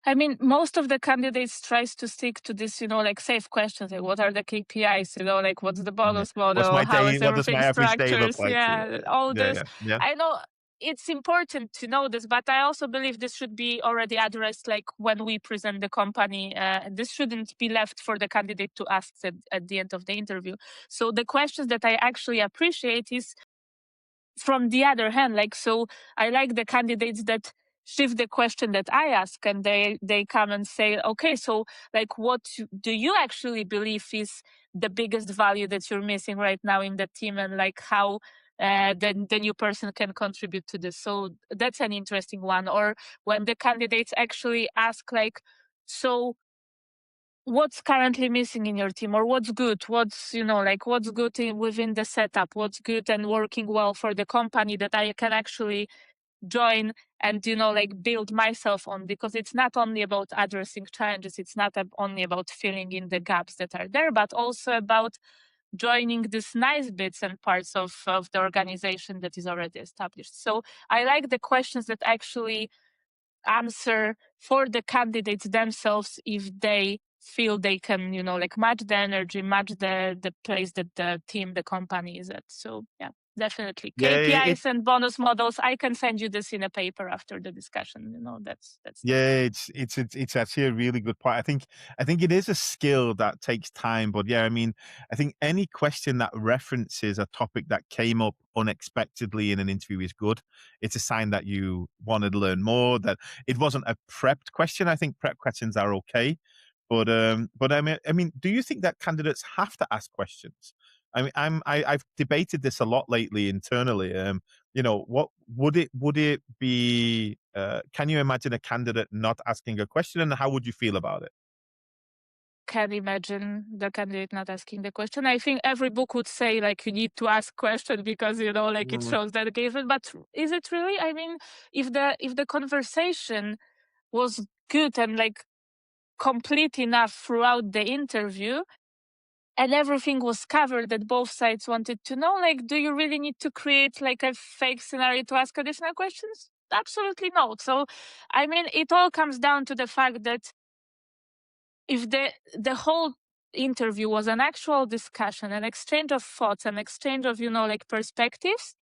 I mean, most of the candidates tries to stick to this, like safe questions, like what are the KPIs, like what's the Yeah. bonus What's model, my how day? is What does everything my average day structured? look like? Yeah, Yeah, all yeah, this. yeah, yeah. I know it's important to know this, but I also believe this should be already addressed, like when we present the company. This shouldn't be left for the candidate to ask at the end of the interview. So the questions that I actually appreciate is from the other hand, like, so I like the candidates that shift the question that I ask, and they come and say, okay, so like what do you actually believe is the biggest value that you're missing right now in the team, and like how the new person can contribute to this. So that's an interesting one. Or when the candidates actually ask, like, so what's currently missing in your team, or what's good, what's like what's good within the setup, what's good and working well for the company that I can actually join and like build myself on, because it's not only about addressing challenges, it's not only about filling in the gaps that are there, but also about joining these nice bits and parts of the organization that is already established. So I like the questions that actually answer for the candidates themselves, if they feel they can like match the energy, match the place that the team, the company is at. So yeah, definitely Yeah, KPIs and bonus models. I can send you this in a paper after the discussion. That's yeah, definitely. it's actually a really good point. I think it is a skill that takes time, but yeah, I mean, I think any question that references a topic that came up unexpectedly in an interview is good. It's a sign that you wanted to learn more, that it wasn't a prepped question. I think prep questions are okay, but I mean, do you think that candidates have to ask questions? I mean, I've debated this a lot lately internally. What would it be? Can you imagine a candidate not asking a question, and how would you feel about it? Can imagine the candidate not asking the question. I think every book would say like you need to ask question, because like it Mm. shows dedication. But is it really? I mean, if the conversation was good and like complete enough throughout the interview, and everything was covered that both sides wanted to know, like, do you really need to create like a fake scenario to ask additional questions? Absolutely not. So I mean, it all comes down to the fact that if the whole interview was an actual discussion, an exchange of thoughts, an exchange of like perspectives,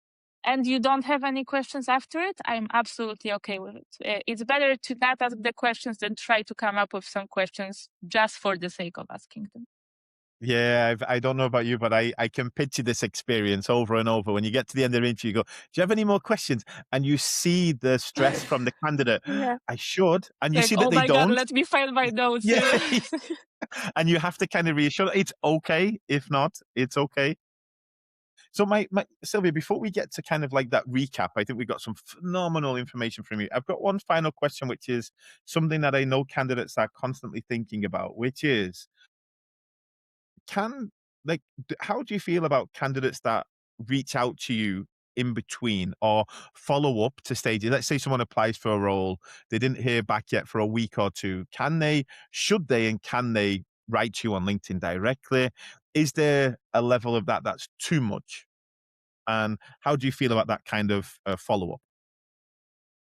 and you don't have any questions after it, I'm absolutely okay with it. It's better to not ask the questions than try to come up with some questions just for the sake of asking them. Yeah, I don't know about you, but I can picture this experience over and over. When you get to the end of the interview, you go, "Do you have any more questions?" And you see the stress from the candidate. Yeah. I should, and you Like, see that oh they my God, don't. let me find my notes. Yeah, and you have to kind of reassure it's okay. If not, it's okay. So my Sylvia, before we get to kind of like that recap, I think we got some phenomenal information from you. I've got one final question, which is something that I know candidates are constantly thinking about, which is can like how do you feel about candidates that reach out to you in between or follow up to stages? Let's say someone applies for a role, they didn't hear back yet for a week or two. Should they, and can they write to you on LinkedIn directly? Is there a level of that that's too much? And how do you feel about that kind of follow up?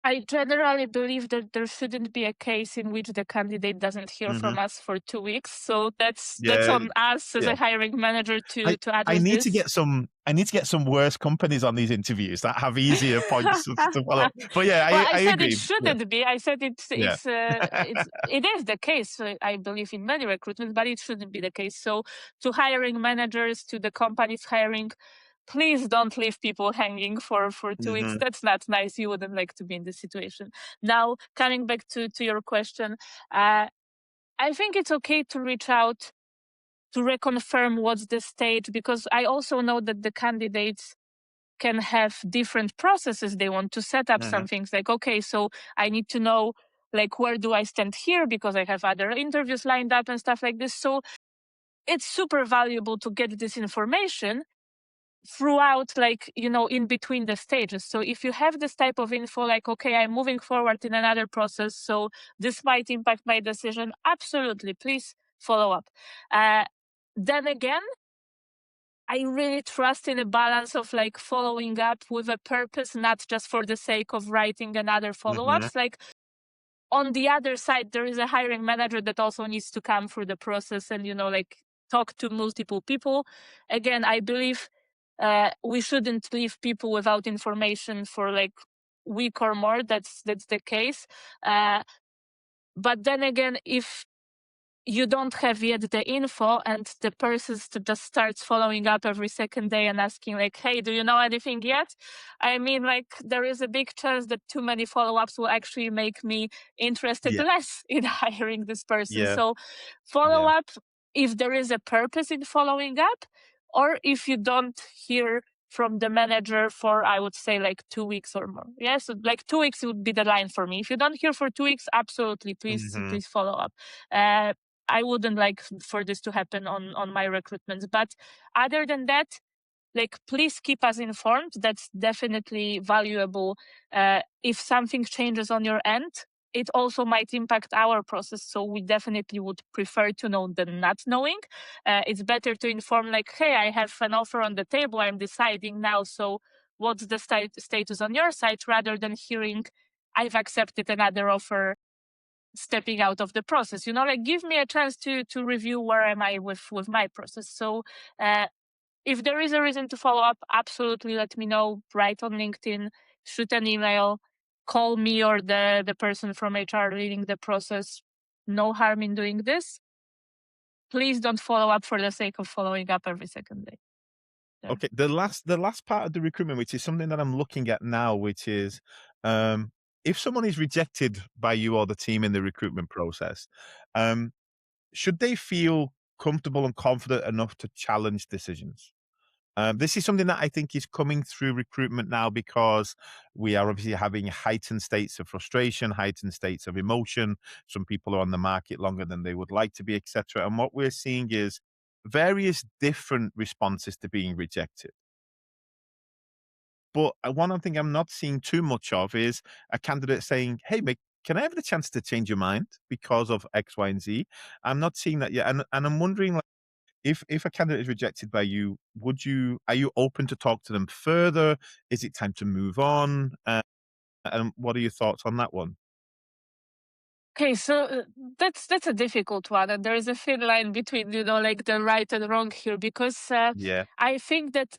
I generally believe that there shouldn't be a case in which the candidate doesn't hear Hmm. from us for 2 weeks. So that's Yeah, on us as yeah. a hiring manager I to I address need to this. get some worse companies on these interviews that have easier points to follow up. But yeah, Well, I I said it agree. Yeah, shouldn't be. I said yeah. it is the case. I believe in many recruitments, but it shouldn't be the case. So to hiring managers, to the companies hiring, please don't leave people hanging for 2 weeks. Mhm. That's not nice. You wouldn't like to be in this situation. Now, coming back to your question, uh, I think it's okay to reach out to reconfirm what's the stage, because I also know that the candidates can have different processes. They want to set up some Mhm. things like, okay, so I need to know like, where do I stand here, because I have other interviews lined up and stuff like this. So it's super valuable to get this information throughout, like, in between the stages. So if you have this type of info, like, okay, I'm moving forward in another process, so this might impact my decision, absolutely, please follow up. Then again, I really trust in a balance of, like, following up with a purpose, not just for the sake of writing another Mhm. follow-ups. Like, on the other side, there is a hiring manager that also needs to come through the process and, like, talk to multiple people. Again, I believe we shouldn't leave people without information for, like, week or more. That's the case. But then again, if you don't have yet the info and the person just starts following up every second day and asking, like, hey, do you know anything yet? I mean, like, there is a big chance that too many follow-ups will actually make me interested Yeah. less in hiring this person. Yeah. So follow Yeah. up if there is a purpose in following up, or if you don't hear from the manager for, I would say, like 2 weeks or more. Yeah, so like 2 weeks would be the line for me. If you don't hear for 2 weeks, absolutely, Mhm. please follow up. I wouldn't like for this to happen on my recruitments. But other than that, like, please keep us informed. That's definitely valuable. If something changes on your end, it also might impact our process. So we definitely would prefer to know than not knowing. It's better to inform, like, hey, I have an offer on the table, I'm deciding now. So what's the status on your side, rather than hearing, I've accepted another offer, stepping out of the process. Like, give me a chance to review where am I with my process. So if there is a reason to follow up, absolutely let me know. Write on LinkedIn, shoot an email, call me or the person from HR leading the process. No harm in doing this. Please don't follow up for the sake of following up every second day. There. Okay, the last part of the recruitment, which is something that I'm looking at now, which is, um, if someone is rejected by you or the team in the recruitment process, um, should they feel comfortable and confident enough to challenge decisions? This is something that I think is coming through recruitment now, because we are obviously having heightened states of frustration, heightened states of emotion. Some people are on the market longer than they would like to be, etc. And what we're seeing is various different responses to being rejected. But one thing I'm not seeing too much of is a candidate saying, "Hey, mate, can I have the chance to change your mind because of X, Y, and Z?" I'm not seeing that yet, and I'm wondering, like, if a candidate is rejected by you, are you open to talk to them further? Is it time to move on? And what are your thoughts on that one? Okay, so that's a difficult one, and there is a thin line between, like, the right and wrong here, because Yeah. I think that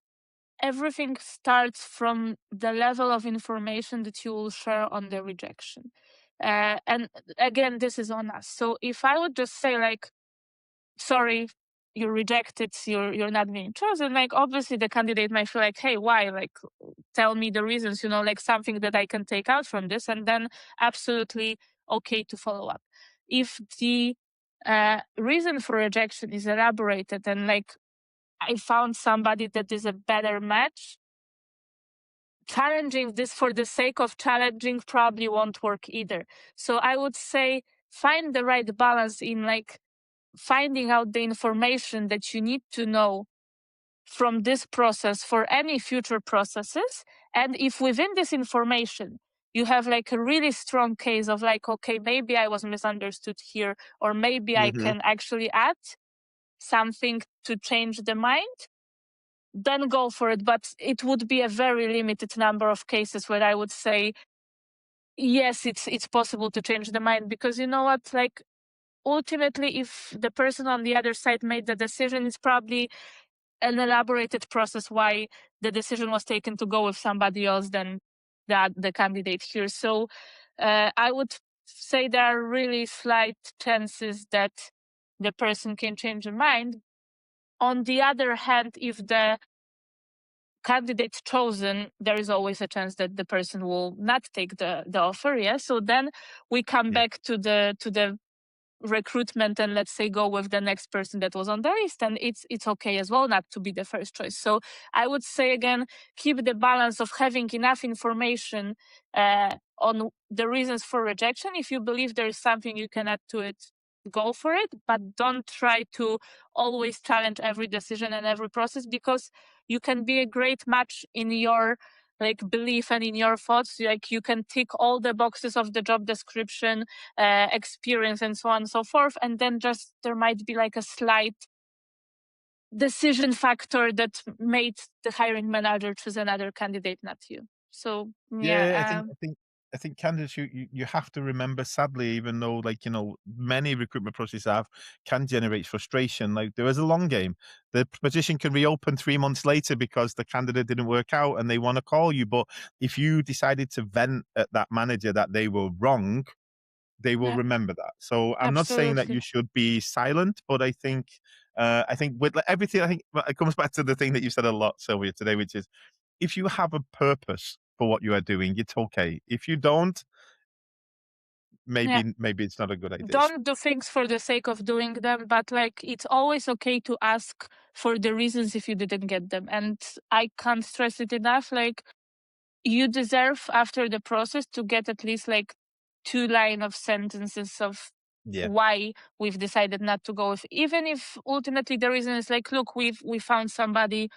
everything starts from the level of information that you will share on the rejection. And again, this is on us. So if I would just say, like, sorry, you're rejected, you're not being chosen, like, obviously the candidate might feel like, hey, why? Like, tell me the reasons, like, something that I can take out from this, and then absolutely okay to follow up. If the reason for rejection is elaborated and, like, I found somebody that is a better match, challenging this for the sake of challenging probably won't work either. So I would say find the right balance in, like, finding out the information that you need to know from this process for any future processes. And if within this information you have, like, a really strong case of, like, okay, maybe I was misunderstood here, or maybe I Mhm. can actually add something to change the mind, then go for it. But it would be a very limited number of cases where I would say, yes, it's possible to change the mind, because you know what, like, ultimately, if the person on the other side made the decision, it's probably an elaborated process why the decision was taken to go with somebody else than the candidate here. So I would say there are really slight chances that the person can change their mind. On the other hand, if the candidate chosen, there is always a chance that the person will not take the offer. Yeah. So then we come Yeah. back to the recruitment, and let's say go with the next person that was on the list, and it's okay as well not to be the first choice. So I would say, again, keep the balance of having enough information on the reasons for rejection. If you believe there is something you can add to it, go for it, but don't try to always challenge every decision and every process, because you can be a great match in your like belief and in your thoughts. Like you can tick all the boxes of the job description, experience, and so on and so forth, and then just there might be like a slight decision factor that made the hiring manager choose another candidate, not you. So Yeah, yeah, I think candidates, you have to remember, sadly, even though, like, many recruitment processes can generate frustration. Like, there is a long game. The position can reopen 3 months later because the candidate didn't work out and they want to call you. But if you decided to vent at that manager that they were wrong, they will yeah, remember that. So I'm not saying that absolutely. you should be silent, but I think with everything, I think it comes back to the thing that you said a lot, Sylwia, today, which is, if you have a purpose for what you are doing, it's okay. If you don't, Yeah. maybe it's not a good idea. Don't do things for the sake of doing them, but like it's always okay to ask for the reasons if you didn't get them. And I can't stress it enough. Like you deserve after the process to get at least like 2 line of sentences of Yeah, why we've decided not to go with, even if ultimately the reason is like, look, we found somebody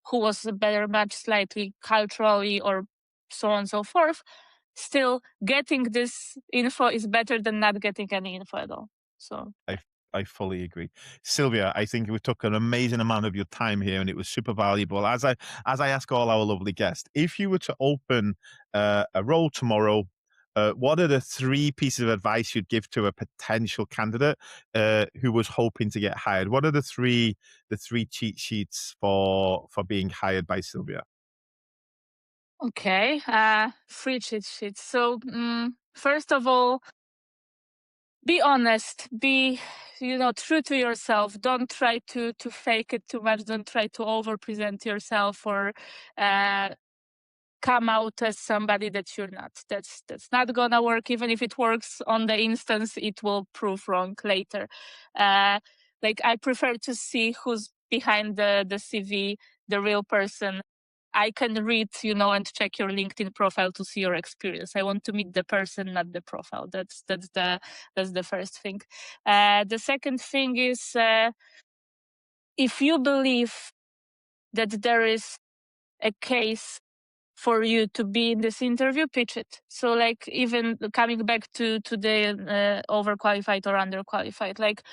who was a better match slightly culturally or so on and so forth. Still, getting this info is better than not getting any info at all. So I yeah. I fully agree. Sylwia, I think we took an amazing amount of your time here, and it was super valuable. As I ask all our lovely guests, if you were to open a role tomorrow, what are the 3 pieces of advice you'd give to a potential candidate who was hoping to get hired? What are the three cheat sheets for being hired by Sylwia? Okay, free cheat sheets. So first of all, be honest, be true to yourself. Don't try to fake it too much. Don't try to over present yourself or uh, come out as somebody that you're not. That's not gonna work. Even if it works on the instance, it will prove wrong later. uh, like I prefer to see who's behind the CV, the real person. I can read, and check your LinkedIn profile to see your experience. I want to meet the person, not the profile. That's the first thing. The second thing is, if you believe that there is a case for you to be in this interview, pitch it. So like even coming back to the overqualified or underqualified, like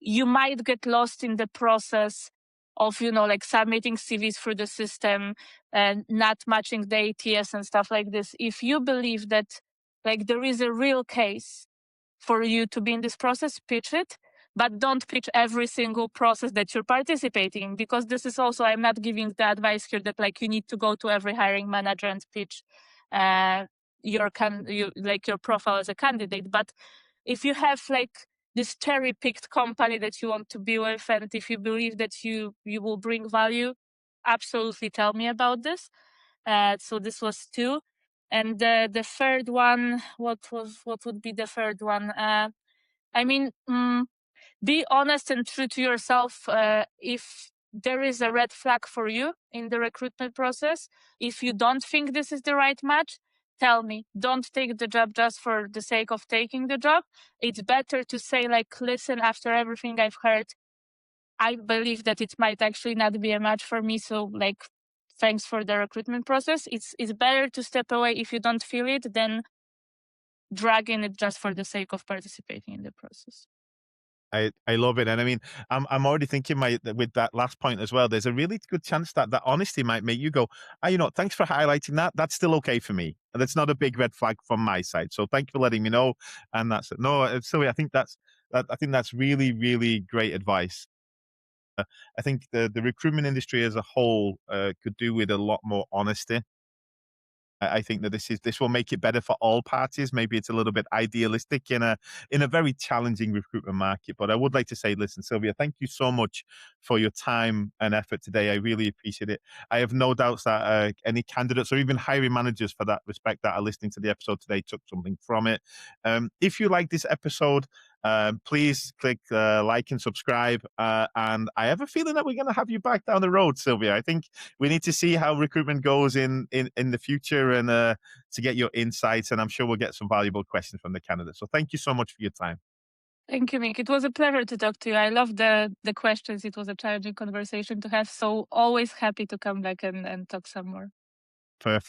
you might get lost in the process of like submitting CVs through the system and not matching the ATS and stuff like this. If you believe that like there is a real case for you to be in this process, pitch it. But don't pitch every single process that you're participating in, because this is also, I'm not giving the advice here that like you need to go to every hiring manager and pitch uh, your profile as a candidate. But if you have like this cherry picked company that you want to be with, and if you believe that you will bring value, absolutely tell me about this. So this was 2. And the third one, what would be the third one? I mean, be honest and true to yourself. If there is a red flag for you in the recruitment process, if you don't think this is the right match, tell me. Don't take the job just for the sake of taking the job. It's better to say like, listen, after everything I've heard, I believe that it might actually not be a match for me. So like, thanks for the recruitment process. It's better to step away if you don't feel it than dragging it just for the sake of participating in the process. I love it, and I mean, I'm already thinking with that last point as well. There's a really good chance that that honesty might make you go, thanks for highlighting that. That's still okay for me. And that's not a big red flag from my side. So thank you for letting me know. And that's it. No, Silly, I think that's really really great advice. I think the recruitment industry as a whole could do with a lot more honesty. I think that this will make it better for all parties. Maybe it's a little bit idealistic in a very challenging recruitment market. But I would like to say, listen, Sylwia, thank you so much for your time and effort today. I really appreciate it. I have no doubts that any candidates or even hiring managers for that respect that are listening to the episode today took something from it. If you like this episode, Please click like and subscribe. And I have a feeling that we're going to have you back down the road, Sylwia. I think we need to see how recruitment goes in the future, and to get your insights. And I'm sure we'll get some valuable questions from the candidates. So thank you so much for your time. Thank you, Mick. It was a pleasure to talk to you. I love the questions. It was a challenging conversation to have. So always happy to come back and talk some more. Perfect.